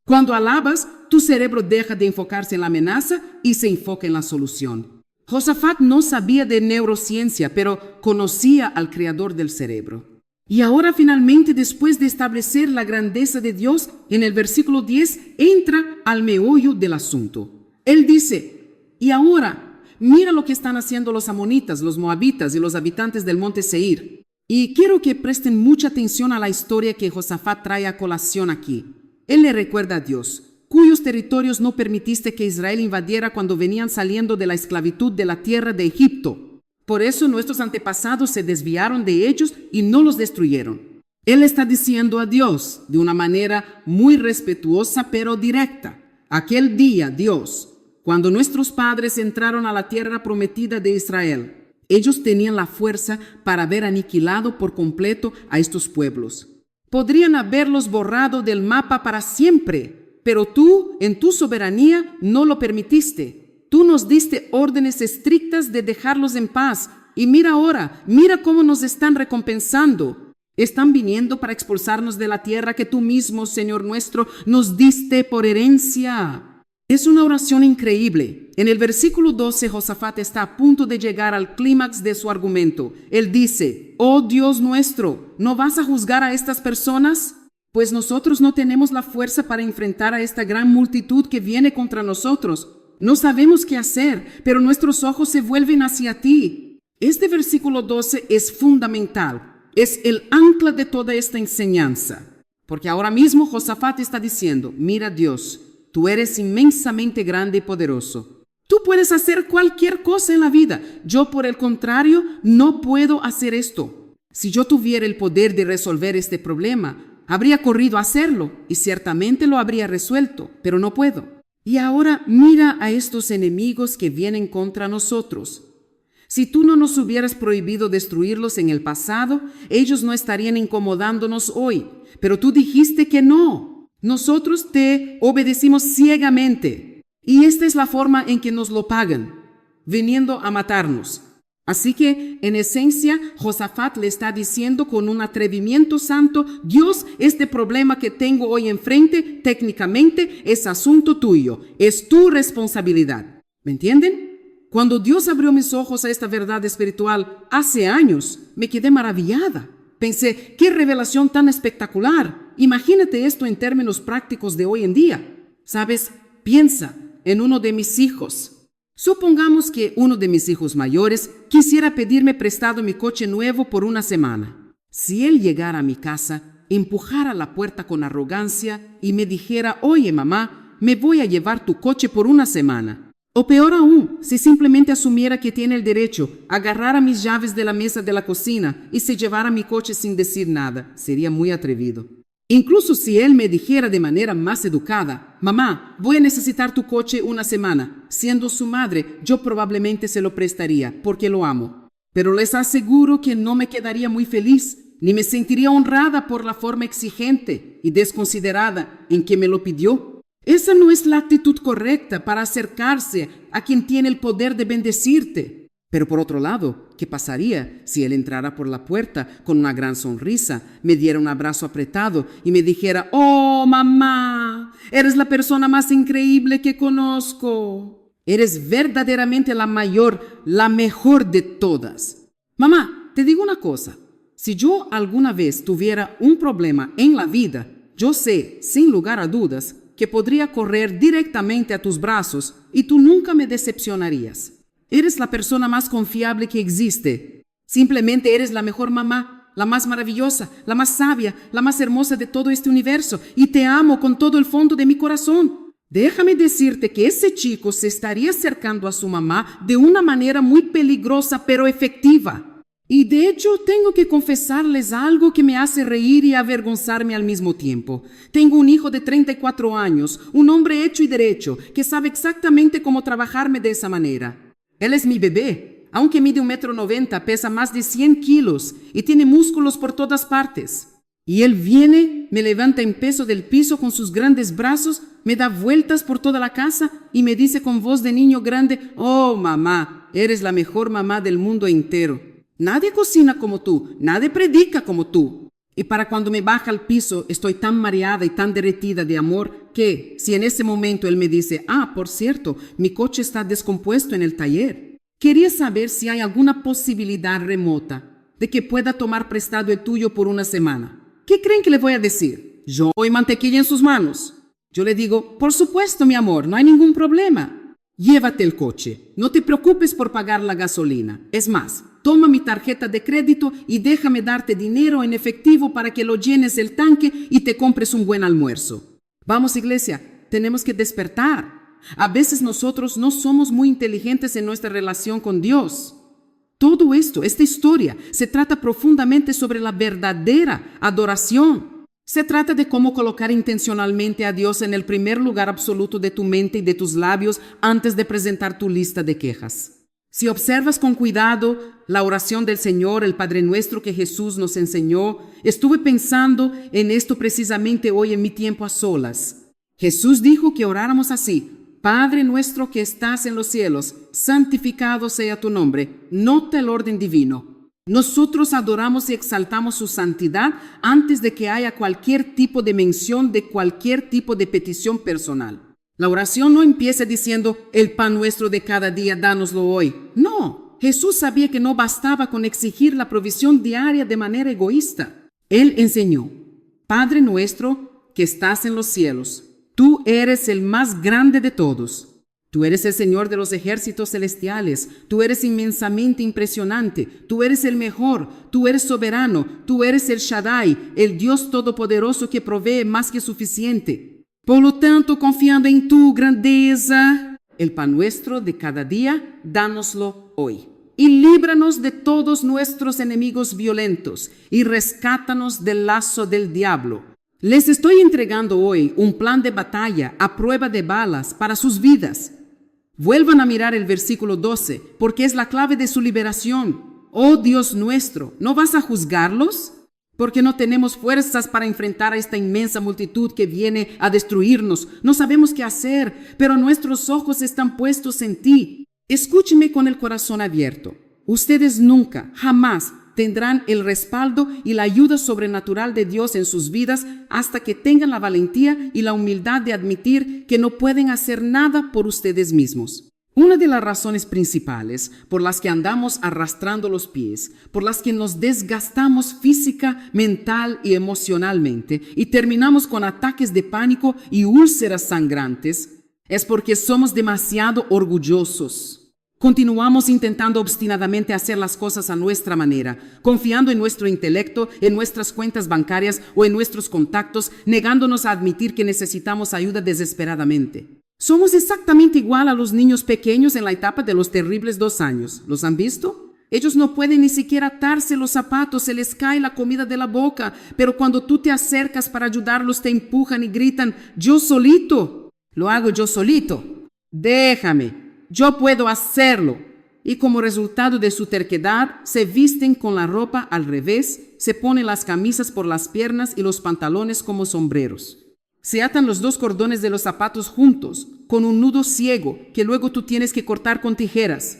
Cuando alabas, tu cerebro deja de enfocarse en la amenaza y se enfoca en la solución. Josafat no sabía de neurociencia, pero conocía al creador del cerebro. Y ahora finalmente, después de establecer la grandeza de Dios, en el versículo 10 entra al meollo del asunto. Él dice, y ahora, mira lo que están haciendo los amonitas, los moabitas y los habitantes del monte Seir. Y quiero que presten mucha atención a la historia que Josafat trae a colación aquí. Él le recuerda a Dios, cuyos territorios no permitiste que Israel invadiera cuando venían saliendo de la esclavitud de la tierra de Egipto. Por eso nuestros antepasados se desviaron de ellos y no los destruyeron. Él está diciendo a Dios de una manera muy respetuosa pero directa. Aquel día, Dios, cuando nuestros padres entraron a la tierra prometida de Israel, ellos tenían la fuerza para haber aniquilado por completo a estos pueblos. Podrían haberlos borrado del mapa para siempre, pero tú, en tu soberanía, no lo permitiste. Tú nos diste órdenes estrictas de dejarlos en paz. Y mira ahora, mira cómo nos están recompensando. Están viniendo para expulsarnos de la tierra que tú mismo, Señor nuestro, nos diste por herencia. Es una oración increíble. En el versículo 12, Josafat está a punto de llegar al clímax de su argumento. Él dice, oh Dios nuestro, ¿no vas a juzgar a estas personas? Pues nosotros no tenemos la fuerza para enfrentar a esta gran multitud que viene contra nosotros. No sabemos qué hacer, pero nuestros ojos se vuelven hacia ti. Este versículo 12 es fundamental. Es el ancla de toda esta enseñanza. Porque ahora mismo Josafat está diciendo, mira Dios, tú eres inmensamente grande y poderoso. Tú puedes hacer cualquier cosa en la vida. Yo, por el contrario, no puedo hacer esto. Si yo tuviera el poder de resolver este problema, habría corrido a hacerlo y ciertamente lo habría resuelto, pero no puedo. Y ahora mira a estos enemigos que vienen contra nosotros. Si tú no nos hubieras prohibido destruirlos en el pasado, ellos no estarían incomodándonos hoy. Pero tú dijiste que no. Nosotros te obedecimos ciegamente. Y esta es la forma en que nos lo pagan, viniendo a matarnos. Así que, en esencia, Josafat le está diciendo con un atrevimiento santo, Dios, este problema que tengo hoy enfrente, técnicamente, es asunto tuyo. Es tu responsabilidad. ¿Me entienden? Cuando Dios abrió mis ojos a esta verdad espiritual hace años, me quedé maravillada. Pensé, qué revelación tan espectacular. Imagínate esto en términos prácticos de hoy en día. ¿Sabes? Piensa en uno de mis hijos. Supongamos que uno de mis hijos mayores quisiera pedirme prestado mi coche nuevo por una semana. Si él llegara a mi casa, empujara la puerta con arrogancia y me dijera, oye mamá, me voy a llevar tu coche por una semana. O peor aún, si simplemente asumiera que tiene el derecho, agarrara mis llaves de la mesa de la cocina y se llevara mi coche sin decir nada, sería muy atrevido. Incluso si él me dijera de manera más educada, mamá, voy a necesitar tu coche una semana. Siendo su madre, yo probablemente se lo prestaría, porque lo amo. Pero les aseguro que no me quedaría muy feliz, ni me sentiría honrada por la forma exigente y desconsiderada en que me lo pidió. Esa no es la actitud correcta para acercarse a quien tiene el poder de bendecirte. Pero por otro lado, ¿qué pasaría si él entrara por la puerta con una gran sonrisa, me diera un abrazo apretado y me dijera, oh mamá, eres la persona más increíble que conozco. Eres verdaderamente la mayor, la mejor de todas. Mamá, te digo una cosa, si yo alguna vez tuviera un problema en la vida, yo sé, sin lugar a dudas, que podría correr directamente a tus brazos y tú nunca me decepcionarías. Eres la persona más confiable que existe. Simplemente eres la mejor mamá, la más maravillosa, la más sabia, la más hermosa de todo este universo y te amo con todo el fondo de mi corazón. Déjame decirte que ese chico se estaría acercando a su mamá de una manera muy peligrosa pero efectiva. Y de hecho tengo que confesarles algo que me hace reír y avergonzarme al mismo tiempo. Tengo un hijo de 34 años, un hombre hecho y derecho, que sabe exactamente cómo trabajarme de esa manera. Él es mi bebé, aunque mide 1,90 m, pesa más de 100 kilos y tiene músculos por todas partes. Y él viene, me levanta en peso del piso con sus grandes brazos, me da vueltas por toda la casa y me dice con voz de niño grande: «Oh, mamá, eres la mejor mamá del mundo entero. Nadie cocina como tú, nadie predica como tú». Y para cuando me baja al piso, estoy tan mareada y tan derretida de amor que, si en ese momento él me dice: «Ah, por cierto, mi coche está descompuesto en el taller. Quería saber si hay alguna posibilidad remota de que pueda tomar prestado el tuyo por una semana». ¿Qué creen que le voy a decir? ¿Yo y mantequilla en sus manos? Yo le digo: «Por supuesto, mi amor, no hay ningún problema. Llévate el coche. No te preocupes por pagar la gasolina. Es más, toma mi tarjeta de crédito y déjame darte dinero en efectivo para que lo llenes el tanque y te compres un buen almuerzo». Vamos, iglesia, tenemos que despertar. A veces nosotros no somos muy inteligentes en nuestra relación con Dios. Todo esto, esta historia, se trata profundamente sobre la verdadera adoración. Se trata de cómo colocar intencionalmente a Dios en el primer lugar absoluto de tu mente y de tus labios antes de presentar tu lista de quejas. Si observas con cuidado la oración del Señor, el Padre Nuestro que Jesús nos enseñó, estuve pensando en esto precisamente hoy en mi tiempo a solas. Jesús dijo que oráramos así: «Padre nuestro que estás en los cielos, santificado sea tu nombre». Nota el orden divino. Nosotros adoramos y exaltamos su santidad antes de que haya cualquier tipo de mención de cualquier tipo de petición personal. La oración no empieza diciendo: «El pan nuestro de cada día, dánoslo hoy». No, Jesús sabía que no bastaba con exigir la provisión diaria de manera egoísta. Él enseñó: «Padre nuestro que estás en los cielos, tú eres el más grande de todos. Tú eres el Señor de los ejércitos celestiales. Tú eres inmensamente impresionante. Tú eres el mejor. Tú eres soberano. Tú eres el Shaddai, el Dios todopoderoso que provee más que suficiente. Por lo tanto, confiando en tu grandeza, el pan nuestro de cada día, dánoslo hoy. Y líbranos de todos nuestros enemigos violentos y rescátanos del lazo del diablo». Les estoy entregando hoy un plan de batalla a prueba de balas para sus vidas. Vuelvan a mirar el versículo 12, porque es la clave de su liberación. «Oh Dios nuestro, ¿no vas a juzgarlos? Porque no tenemos fuerzas para enfrentar a esta inmensa multitud que viene a destruirnos. No sabemos qué hacer, pero nuestros ojos están puestos en ti». Escúcheme con el corazón abierto. Ustedes nunca, jamás tendrán el respaldo y la ayuda sobrenatural de Dios en sus vidas hasta que tengan la valentía y la humildad de admitir que no pueden hacer nada por ustedes mismos. Una de las razones principales por las que andamos arrastrando los pies, por las que nos desgastamos física, mental y emocionalmente y terminamos con ataques de pánico y úlceras sangrantes, es porque somos demasiado orgullosos. Continuamos intentando obstinadamente hacer las cosas a nuestra manera, confiando en nuestro intelecto, en nuestras cuentas bancarias o en nuestros contactos, negándonos a admitir que necesitamos ayuda desesperadamente. Somos exactamente igual a los niños pequeños en la etapa de los terribles 2 años. ¿Los han visto? Ellos no pueden ni siquiera atarse los zapatos, se les cae la comida de la boca, pero cuando tú te acercas para ayudarlos te empujan y gritan: «Yo solito, lo hago yo solito, déjame. Yo puedo hacerlo». Y como resultado de su terquedad, se visten con la ropa al revés, se ponen las camisas por las piernas y los pantalones como sombreros. Se atan los 2 cordones de los zapatos juntos, con un nudo ciego que luego tú tienes que cortar con tijeras.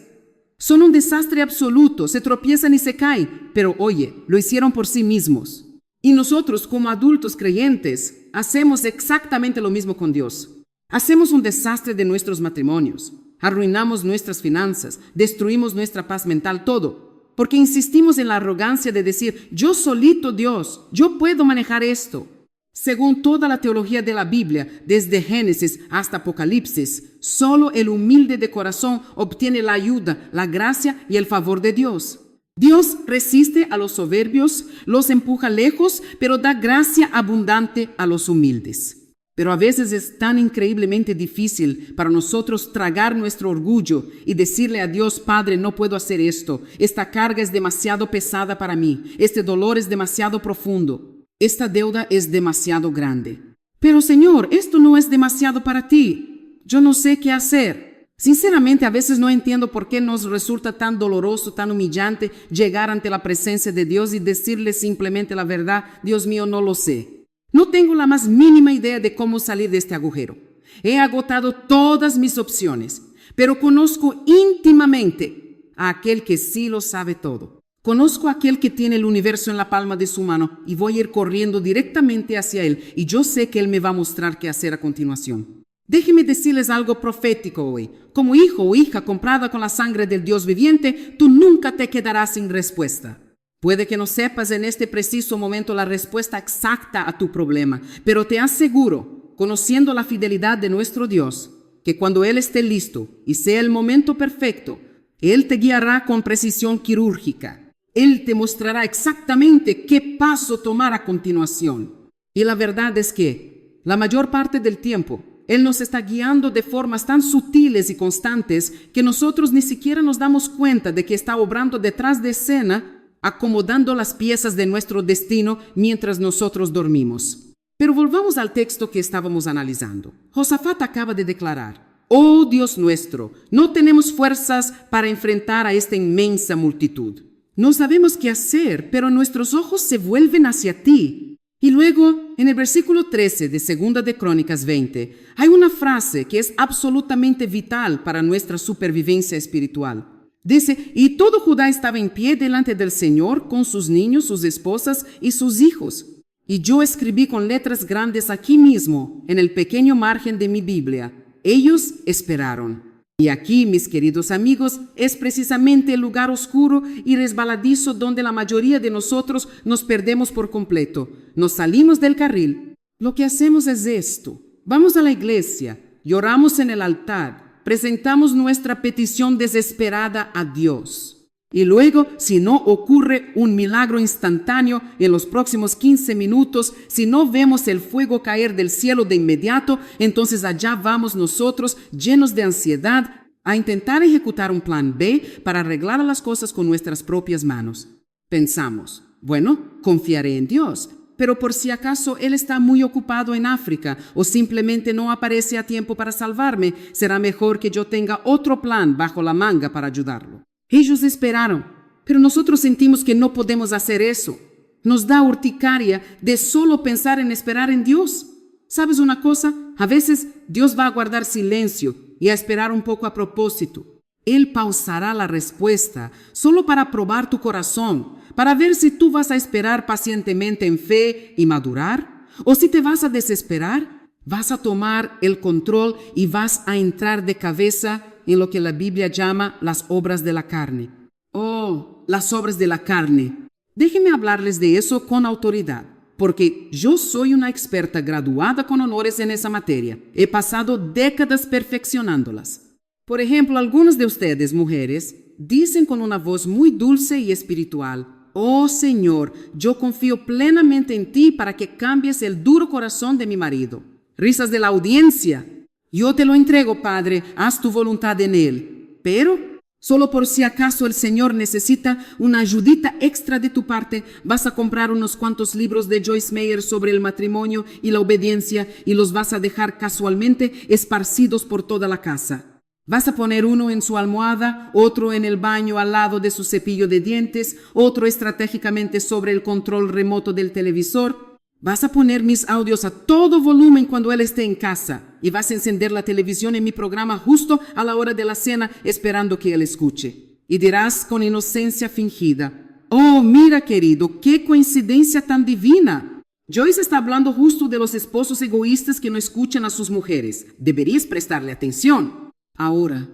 Son un desastre absoluto, se tropiezan y se caen, pero oye, lo hicieron por sí mismos. Y nosotros, como adultos creyentes, hacemos exactamente lo mismo con Dios. Hacemos un desastre de nuestros matrimonios. Arruinamos nuestras finanzas, destruimos nuestra paz mental, todo, porque insistimos en la arrogancia de decir: «Yo solito, Dios, yo puedo manejar esto». Según toda la teología de la Biblia, desde Génesis hasta Apocalipsis, solo el humilde de corazón obtiene la ayuda, la gracia y el favor de Dios. Dios resiste a los soberbios, los empuja lejos, pero da gracia abundante a los humildes. Pero a veces es tan increíblemente difícil para nosotros tragar nuestro orgullo y decirle a Dios, Padre, no puedo hacer esto. Esta carga es demasiado pesada para mí. Este dolor es demasiado profundo. Esta deuda es demasiado grande. Pero Señor, esto no es demasiado para ti. Yo no sé qué hacer. Sinceramente, a veces no entiendo por qué nos resulta tan doloroso, tan humillante llegar ante la presencia de Dios y decirle simplemente la verdad, Dios mío, no lo sé. No tengo la más mínima idea de cómo salir de este agujero. He agotado todas mis opciones, pero conozco íntimamente a aquel que sí lo sabe todo. Conozco a aquel que tiene el universo en la palma de su mano y voy a ir corriendo directamente hacia él y yo sé que él me va a mostrar qué hacer a continuación. Déjenme decirles algo profético hoy. Como hijo o hija comprada con la sangre del Dios viviente, tú nunca te quedarás sin respuesta. Puede que no sepas en este preciso momento la respuesta exacta a tu problema, pero te aseguro, conociendo la fidelidad de nuestro Dios, que cuando Él esté listo y sea el momento perfecto, Él te guiará con precisión quirúrgica. Él te mostrará exactamente qué paso tomar a continuación. Y la verdad es que, la mayor parte del tiempo, Él nos está guiando de formas tan sutiles y constantes que nosotros ni siquiera nos damos cuenta de que está obrando detrás de escena, acomodando las piezas de nuestro destino mientras nosotros dormimos. Pero volvamos al texto que estábamos analizando. Josafat acaba de declarar, «Oh Dios nuestro, no tenemos fuerzas para enfrentar a esta inmensa multitud. No sabemos qué hacer, pero nuestros ojos se vuelven hacia ti». Y luego, en el versículo 13 de 2 de Crónicas 20, hay una frase que es absolutamente vital para nuestra supervivencia espiritual. Dice, y todo Judá estaba en pie delante del Señor con sus niños, sus esposas y sus hijos. Y yo escribí con letras grandes aquí mismo, en el pequeño margen de mi Biblia. Ellos esperaron. Y aquí, mis queridos amigos, es precisamente el lugar oscuro y resbaladizo donde la mayoría de nosotros nos perdemos por completo. Nos salimos del carril. Lo que hacemos es esto. Vamos a la iglesia, lloramos en el altar, presentamos nuestra petición desesperada a Dios. Y luego, si no ocurre un milagro instantáneo en los próximos 15 minutos, si no vemos el fuego caer del cielo de inmediato, entonces allá vamos nosotros, llenos de ansiedad, a intentar ejecutar un plan B para arreglar las cosas con nuestras propias manos. Pensamos, bueno, confiaré en Dios. Pero por si acaso Él está muy ocupado en África o simplemente no aparece a tiempo para salvarme, será mejor que yo tenga otro plan bajo la manga para ayudarlo. Ellos esperaron, pero nosotros sentimos que no podemos hacer eso. Nos da urticaria de solo pensar en esperar en Dios. ¿Sabes una cosa? A veces Dios va a guardar silencio y a esperar un poco a propósito. Él pausará la respuesta solo para probar tu corazón, para ver si tú vas a esperar pacientemente en fe y madurar, o si te vas a desesperar, vas a tomar el control y vas a entrar de cabeza en lo que la Biblia llama las obras de la carne. Oh, las obras de la carne. Déjenme hablarles de eso con autoridad, porque yo soy una experta graduada con honores en esa materia. He pasado décadas perfeccionándolas. Por ejemplo, algunas de ustedes, mujeres, dicen con una voz muy dulce y espiritual, «Oh Señor, yo confío plenamente en ti para que cambies el duro corazón de mi marido». Risas de la audiencia. «Yo te lo entrego, Padre, haz tu voluntad en él». Pero, solo por si acaso el Señor necesita una ayudita extra de tu parte, vas a comprar unos cuantos libros de Joyce Meyer sobre el matrimonio y la obediencia y los vas a dejar casualmente esparcidos por toda la casa. Vas a poner uno en su almohada, otro en el baño al lado de su cepillo de dientes, otro estratégicamente sobre el control remoto del televisor. Vas a poner mis audios a todo volumen cuando él esté en casa y vas a encender la televisión en mi programa justo a la hora de la cena esperando que él escuche. Y dirás con inocencia fingida, «Oh, mira querido, qué coincidencia tan divina». Joyce está hablando justo de los esposos egoístas que no escuchan a sus mujeres. Deberías prestarle atención. Ahora,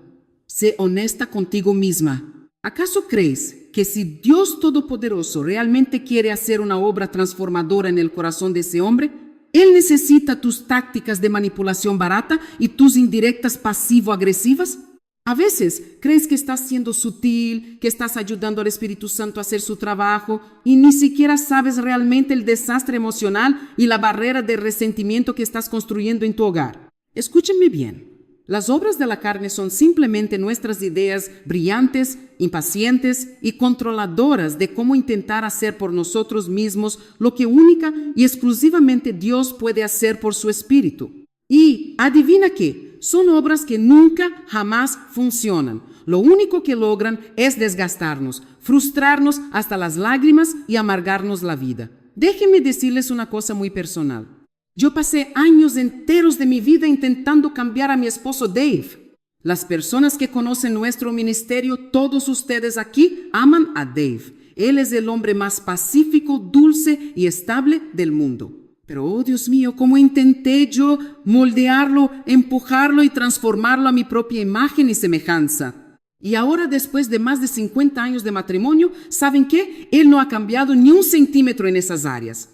sé honesta contigo misma. ¿Acaso crees que si Dios Todopoderoso realmente quiere hacer una obra transformadora en el corazón de ese hombre, Él necesita tus tácticas de manipulación barata y tus indirectas pasivo-agresivas? A veces crees que estás siendo sutil, que estás ayudando al Espíritu Santo a hacer su trabajo y ni siquiera sabes realmente el desastre emocional y la barrera de resentimiento que estás construyendo en tu hogar. Escúchenme bien. Las obras de la carne son simplemente nuestras ideas brillantes, impacientes y controladoras de cómo intentar hacer por nosotros mismos lo que única y exclusivamente Dios puede hacer por su Espíritu. Y adivina qué, son obras que nunca, jamás funcionan. Lo único que logran es desgastarnos, frustrarnos hasta las lágrimas y amargarnos la vida. Déjenme decirles una cosa muy personal. Yo pasé años enteros de mi vida intentando cambiar a mi esposo Dave. Las personas que conocen nuestro ministerio, todos ustedes aquí, aman a Dave. Él es el hombre más pacífico, dulce y estable del mundo. Pero, oh Dios mío, cómo intenté yo moldearlo, empujarlo y transformarlo a mi propia imagen y semejanza. Y ahora, después de más de 50 años de matrimonio, ¿saben qué? Él no ha cambiado ni un centímetro en esas áreas.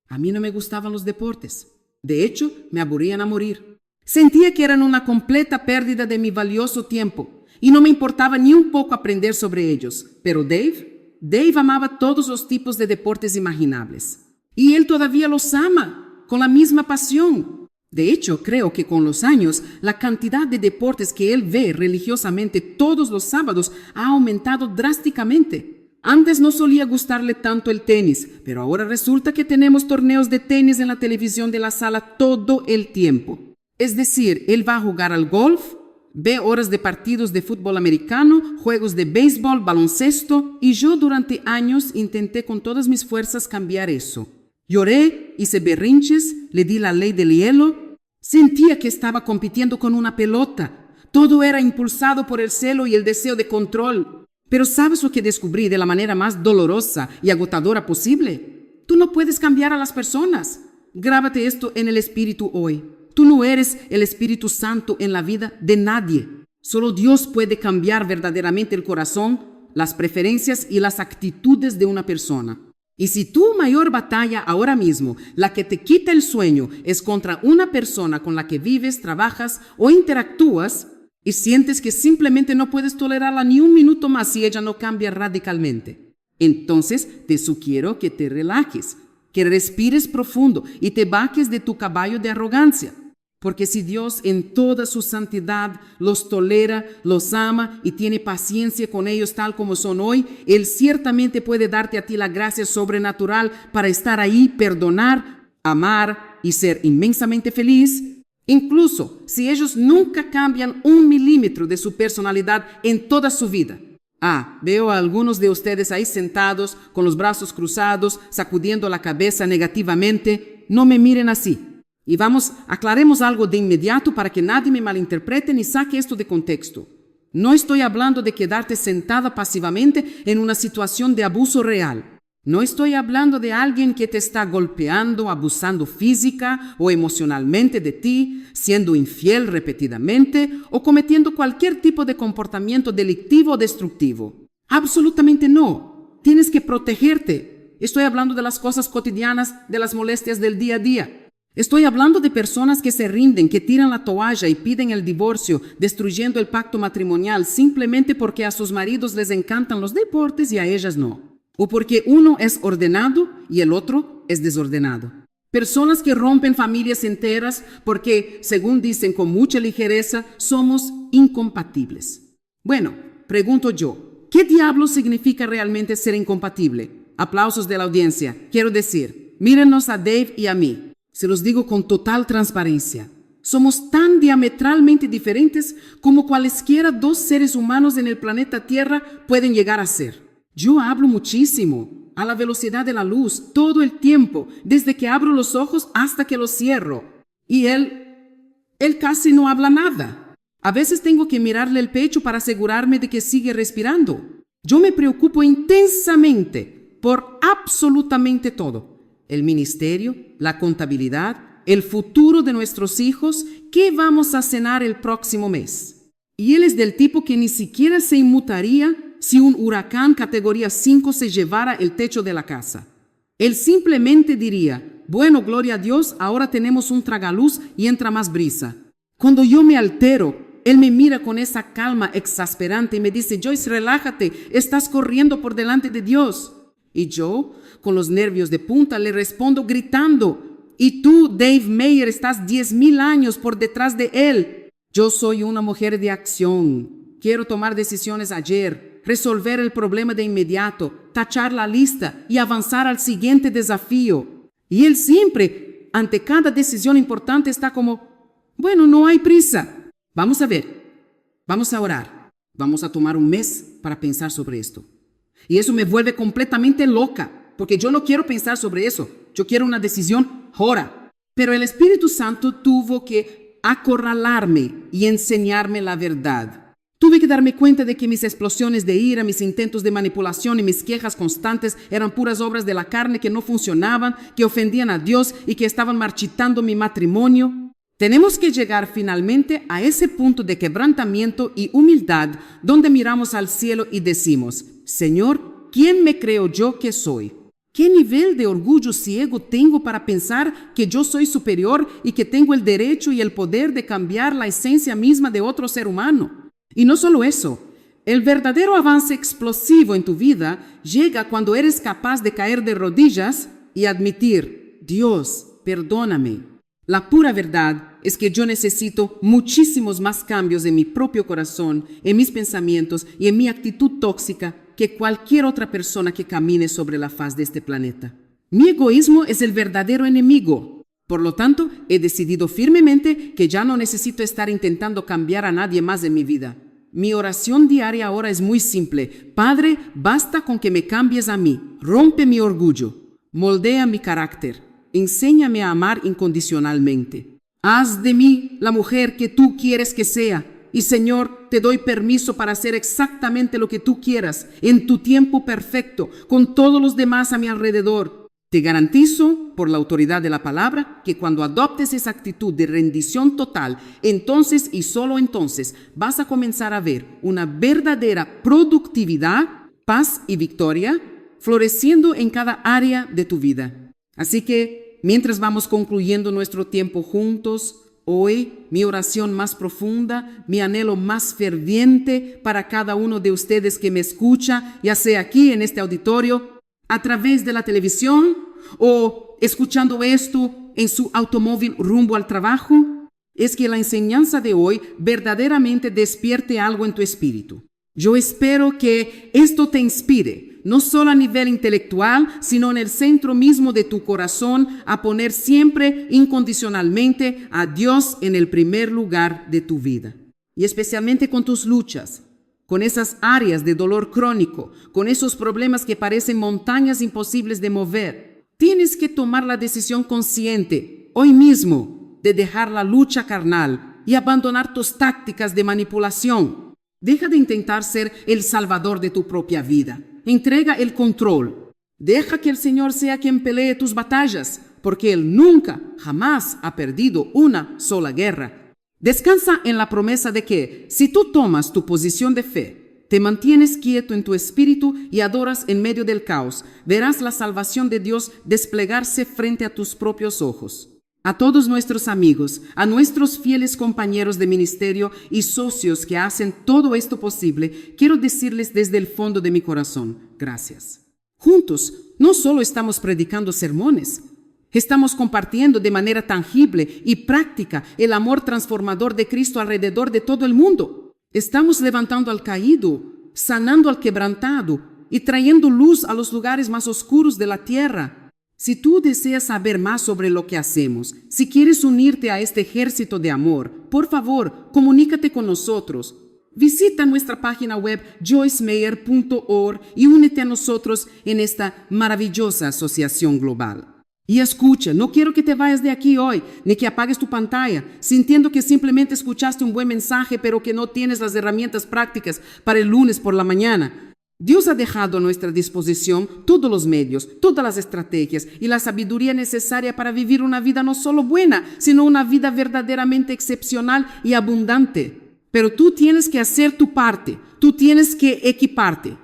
A mí no me gustaban los deportes. De hecho, me aburrían a morir. Sentía que eran una completa pérdida de mi valioso tiempo y no me importaba ni un poco aprender sobre ellos. Pero Dave amaba todos los tipos de deportes imaginables. Y él todavía los ama, con la misma pasión. De hecho, creo que con los años, la cantidad de deportes que él ve religiosamente todos los sábados ha aumentado drásticamente. Antes no solía gustarle tanto el tenis, pero ahora resulta que tenemos torneos de tenis en la televisión de la sala todo el tiempo. Es decir, él va a jugar al golf, ve horas de partidos de fútbol americano, juegos de béisbol, baloncesto, y yo durante años intenté con todas mis fuerzas cambiar eso. Lloré, hice berrinches, le di la ley del hielo. Sentía que estaba compitiendo con una pelota. Todo era impulsado por el celo y el deseo de control. Pero ¿sabes lo que descubrí de la manera más dolorosa y agotadora posible? Tú no puedes cambiar a las personas. Grábate esto en el espíritu hoy. Tú no eres el Espíritu Santo en la vida de nadie. Solo Dios puede cambiar verdaderamente el corazón, las preferencias y las actitudes de una persona. Y si tu mayor batalla ahora mismo, la que te quita el sueño, es contra una persona con la que vives, trabajas o interactúas, y sientes que simplemente no puedes tolerarla ni un minuto más si ella no cambia radicalmente, entonces te sugiero que te relajes, que respires profundo y te bajes de tu caballo de arrogancia. Porque si Dios en toda su santidad los tolera, los ama y tiene paciencia con ellos tal como son hoy, Él ciertamente puede darte a ti la gracia sobrenatural para estar ahí, perdonar, amar y ser inmensamente feliz. Incluso si ellos nunca cambian 1 milímetro de su personalidad en toda su vida. Veo a algunos de ustedes ahí sentados, con los brazos cruzados, sacudiendo la cabeza negativamente. No me miren así. Y aclaremos algo de inmediato para que nadie me malinterprete ni saque esto de contexto. No estoy hablando de quedarte sentada pasivamente en una situación de abuso real. No estoy hablando de alguien que te está golpeando, abusando física o emocionalmente de ti, siendo infiel repetidamente o cometiendo cualquier tipo de comportamiento delictivo o destructivo. Absolutamente no. Tienes que protegerte. Estoy hablando de las cosas cotidianas, de las molestias del día a día. Estoy hablando de personas que se rinden, que tiran la toalla y piden el divorcio, destruyendo el pacto matrimonial simplemente porque a sus maridos les encantan los deportes y a ellas no. O porque uno es ordenado y el otro es desordenado. Personas que rompen familias enteras porque, según dicen con mucha ligereza, somos incompatibles. Bueno, pregunto yo, ¿qué diablos significa realmente ser incompatible? Aplausos de la audiencia. Quiero decir, mírenos a Dave y a mí. Se los digo con total transparencia. Somos tan diametralmente diferentes como cualesquiera dos seres humanos en el planeta Tierra pueden llegar a ser. Yo hablo muchísimo, a la velocidad de la luz, todo el tiempo, desde que abro los ojos hasta que los cierro. Y él casi no habla nada. A veces tengo que mirarle el pecho para asegurarme de que sigue respirando. Yo me preocupo intensamente por absolutamente todo. El ministerio, la contabilidad, el futuro de nuestros hijos, qué vamos a cenar el próximo mes. Y él es del tipo que ni siquiera se inmutaría si un huracán categoría 5 se llevara el techo de la casa. Él simplemente diría, bueno, gloria a Dios, ahora tenemos un tragaluz y entra más brisa. Cuando yo me altero, Él me mira con esa calma exasperante y me dice, Joyce, relájate, estás corriendo por delante de Dios. Y yo, con los nervios de punta, le respondo gritando, y tú, Dave Meyer, estás 10,000 años por detrás de él. Yo soy una mujer de acción. Quiero tomar decisiones ayer, resolver el problema de inmediato, tachar la lista y avanzar al siguiente desafío. Y él siempre, ante cada decisión importante, está como, bueno, no hay prisa. Vamos a ver, vamos a orar, vamos a tomar un mes para pensar sobre esto. Y eso me vuelve completamente loca, porque yo no quiero pensar sobre eso, yo quiero una decisión ahora. Pero el Espíritu Santo tuvo que acorralarme y enseñarme la verdad. Tuve que darme cuenta de que mis explosiones de ira, mis intentos de manipulación y mis quejas constantes eran puras obras de la carne que no funcionaban, que ofendían a Dios y que estaban marchitando mi matrimonio. Tenemos que llegar finalmente a ese punto de quebrantamiento y humildad donde miramos al cielo y decimos, Señor, ¿quién me creo yo que soy? ¿Qué nivel de orgullo ciego tengo para pensar que yo soy superior y que tengo el derecho y el poder de cambiar la esencia misma de otro ser humano? Y no solo eso, el verdadero avance explosivo en tu vida llega cuando eres capaz de caer de rodillas y admitir, Dios, perdóname. La pura verdad es que yo necesito muchísimos más cambios en mi propio corazón, en mis pensamientos y en mi actitud tóxica que cualquier otra persona que camine sobre la faz de este planeta. Mi egoísmo es el verdadero enemigo. Por lo tanto, he decidido firmemente que ya no necesito estar intentando cambiar a nadie más en mi vida. Mi oración diaria ahora es muy simple. Padre, basta con que me cambies a mí. Rompe mi orgullo. Moldea mi carácter. Enséñame a amar incondicionalmente. Haz de mí la mujer que tú quieres que sea. Y Señor, te doy permiso para hacer exactamente lo que tú quieras, en tu tiempo perfecto, con todos los demás a mi alrededor. Te garantizo, por la autoridad de la palabra, que cuando adoptes esa actitud de rendición total, entonces y solo entonces vas a comenzar a ver una verdadera productividad, paz y victoria floreciendo en cada área de tu vida. Así que, mientras vamos concluyendo nuestro tiempo juntos, hoy mi oración más profunda, mi anhelo más ferviente para cada uno de ustedes que me escucha, ya sea aquí en este auditorio, a través de la televisión o escuchando esto en su automóvil rumbo al trabajo, es que la enseñanza de hoy verdaderamente despierte algo en tu espíritu. Yo espero que esto te inspire, no solo a nivel intelectual, sino en el centro mismo de tu corazón, a poner siempre incondicionalmente a Dios en el primer lugar de tu vida. Y especialmente con tus luchas, con esas áreas de dolor crónico, con esos problemas que parecen montañas imposibles de mover. Tienes que tomar la decisión consciente, hoy mismo, de dejar la lucha carnal y abandonar tus tácticas de manipulación. Deja de intentar ser el salvador de tu propia vida. Entrega el control. Deja que el Señor sea quien pelee tus batallas, porque Él nunca, jamás ha perdido una sola guerra. Descansa en la promesa de que, si tú tomas tu posición de fe, te mantienes quieto en tu espíritu y adoras en medio del caos, verás la salvación de Dios desplegarse frente a tus propios ojos. A todos nuestros amigos, a nuestros fieles compañeros de ministerio y socios que hacen todo esto posible, quiero decirles desde el fondo de mi corazón, gracias. Juntos, no solo estamos predicando sermones, estamos compartiendo de manera tangible y práctica el amor transformador de Cristo alrededor de todo el mundo. Estamos levantando al caído, sanando al quebrantado y trayendo luz a los lugares más oscuros de la tierra. Si tú deseas saber más sobre lo que hacemos, si quieres unirte a este ejército de amor, por favor, comunícate con nosotros. Visita nuestra página web joycemeyer.org y únete a nosotros en esta maravillosa asociación global. Y escucha, no quiero que te vayas de aquí hoy, ni que apagues tu pantalla, sintiendo que simplemente escuchaste un buen mensaje, pero que no tienes las herramientas prácticas para el lunes por la mañana. Dios ha dejado a nuestra disposición todos los medios, todas las estrategias y la sabiduría necesaria para vivir una vida no solo buena, sino una vida verdaderamente excepcional y abundante. Pero tú tienes que hacer tu parte, tú tienes que equiparte.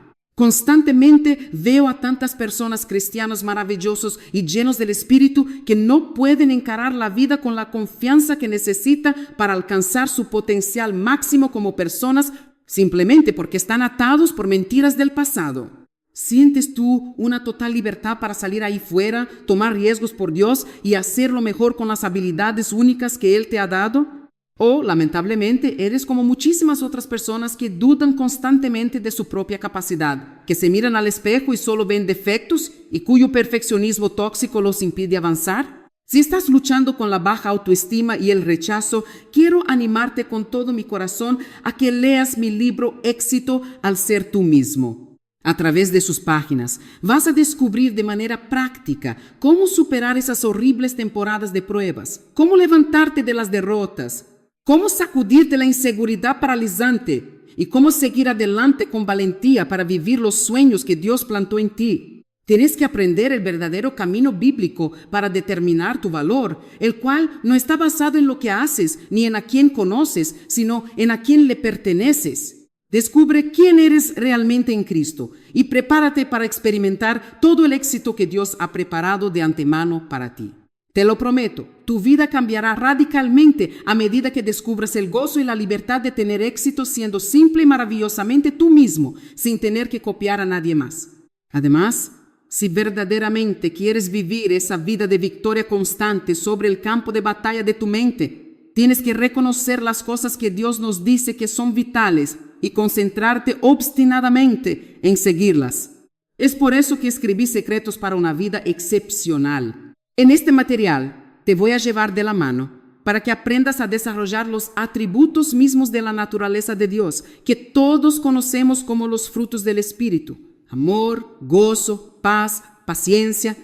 Constantemente veo a tantas personas cristianos maravillosos y llenos del Espíritu que no pueden encarar la vida con la confianza que necesita para alcanzar su potencial máximo como personas simplemente porque están atados por mentiras del pasado. ¿Sientes tú una total libertad para salir ahí fuera, tomar riesgos por Dios y hacerlo mejor con las habilidades únicas que Él te ha dado? O, lamentablemente, eres como muchísimas otras personas que dudan constantemente de su propia capacidad, que se miran al espejo y solo ven defectos y cuyo perfeccionismo tóxico los impide avanzar? Si estás luchando con la baja autoestima y el rechazo, quiero animarte con todo mi corazón a que leas mi libro Éxito al ser tú mismo. A través de sus páginas vas a descubrir de manera práctica cómo superar esas horribles temporadas de pruebas, cómo levantarte de las derrotas, cómo sacudirte la inseguridad paralizante y cómo seguir adelante con valentía para vivir los sueños que Dios plantó en ti. Tienes que aprender el verdadero camino bíblico para determinar tu valor, el cual no está basado en lo que haces ni en a quién conoces, sino en a quién le perteneces. Descubre quién eres realmente en Cristo y prepárate para experimentar todo el éxito que Dios ha preparado de antemano para ti. Te lo prometo, tu vida cambiará radicalmente a medida que descubras el gozo y la libertad de tener éxito siendo simple y maravillosamente tú mismo, sin tener que copiar a nadie más. Además, si verdaderamente quieres vivir esa vida de victoria constante sobre el campo de batalla de tu mente, tienes que reconocer las cosas que Dios nos dice que son vitales y concentrarte obstinadamente en seguirlas. Es por eso que escribí Secretos para una Vida Excepcional. En este material te voy a llevar de la mano para que aprendas a desarrollar los atributos mismos de la naturaleza de Dios, que todos conocemos como los frutos del Espíritu: amor, gozo, paz, paciencia,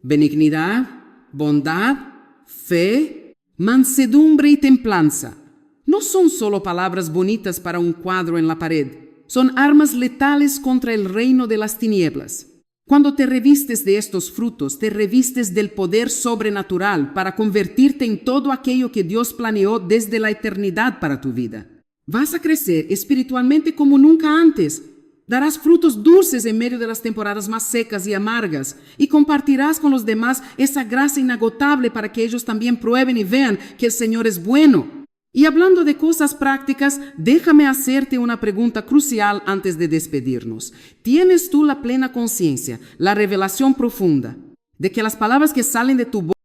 benignidad, bondad, fe, mansedumbre y templanza. No son solo palabras bonitas para un cuadro en la pared, son armas letales contra el reino de las tinieblas. Cuando te revistes de estos frutos, te revistes del poder sobrenatural para convertirte en todo aquello que Dios planeó desde la eternidad para tu vida. Vas a crecer espiritualmente como nunca antes. Darás frutos dulces en medio de las temporadas más secas y amargas y compartirás con los demás esa gracia inagotable para que ellos también prueben y vean que el Señor es bueno. Y hablando de cosas prácticas, déjame hacerte una pregunta crucial antes de despedirnos. ¿Tienes tú la plena conciencia, la revelación profunda de que las palabras que salen de tu boca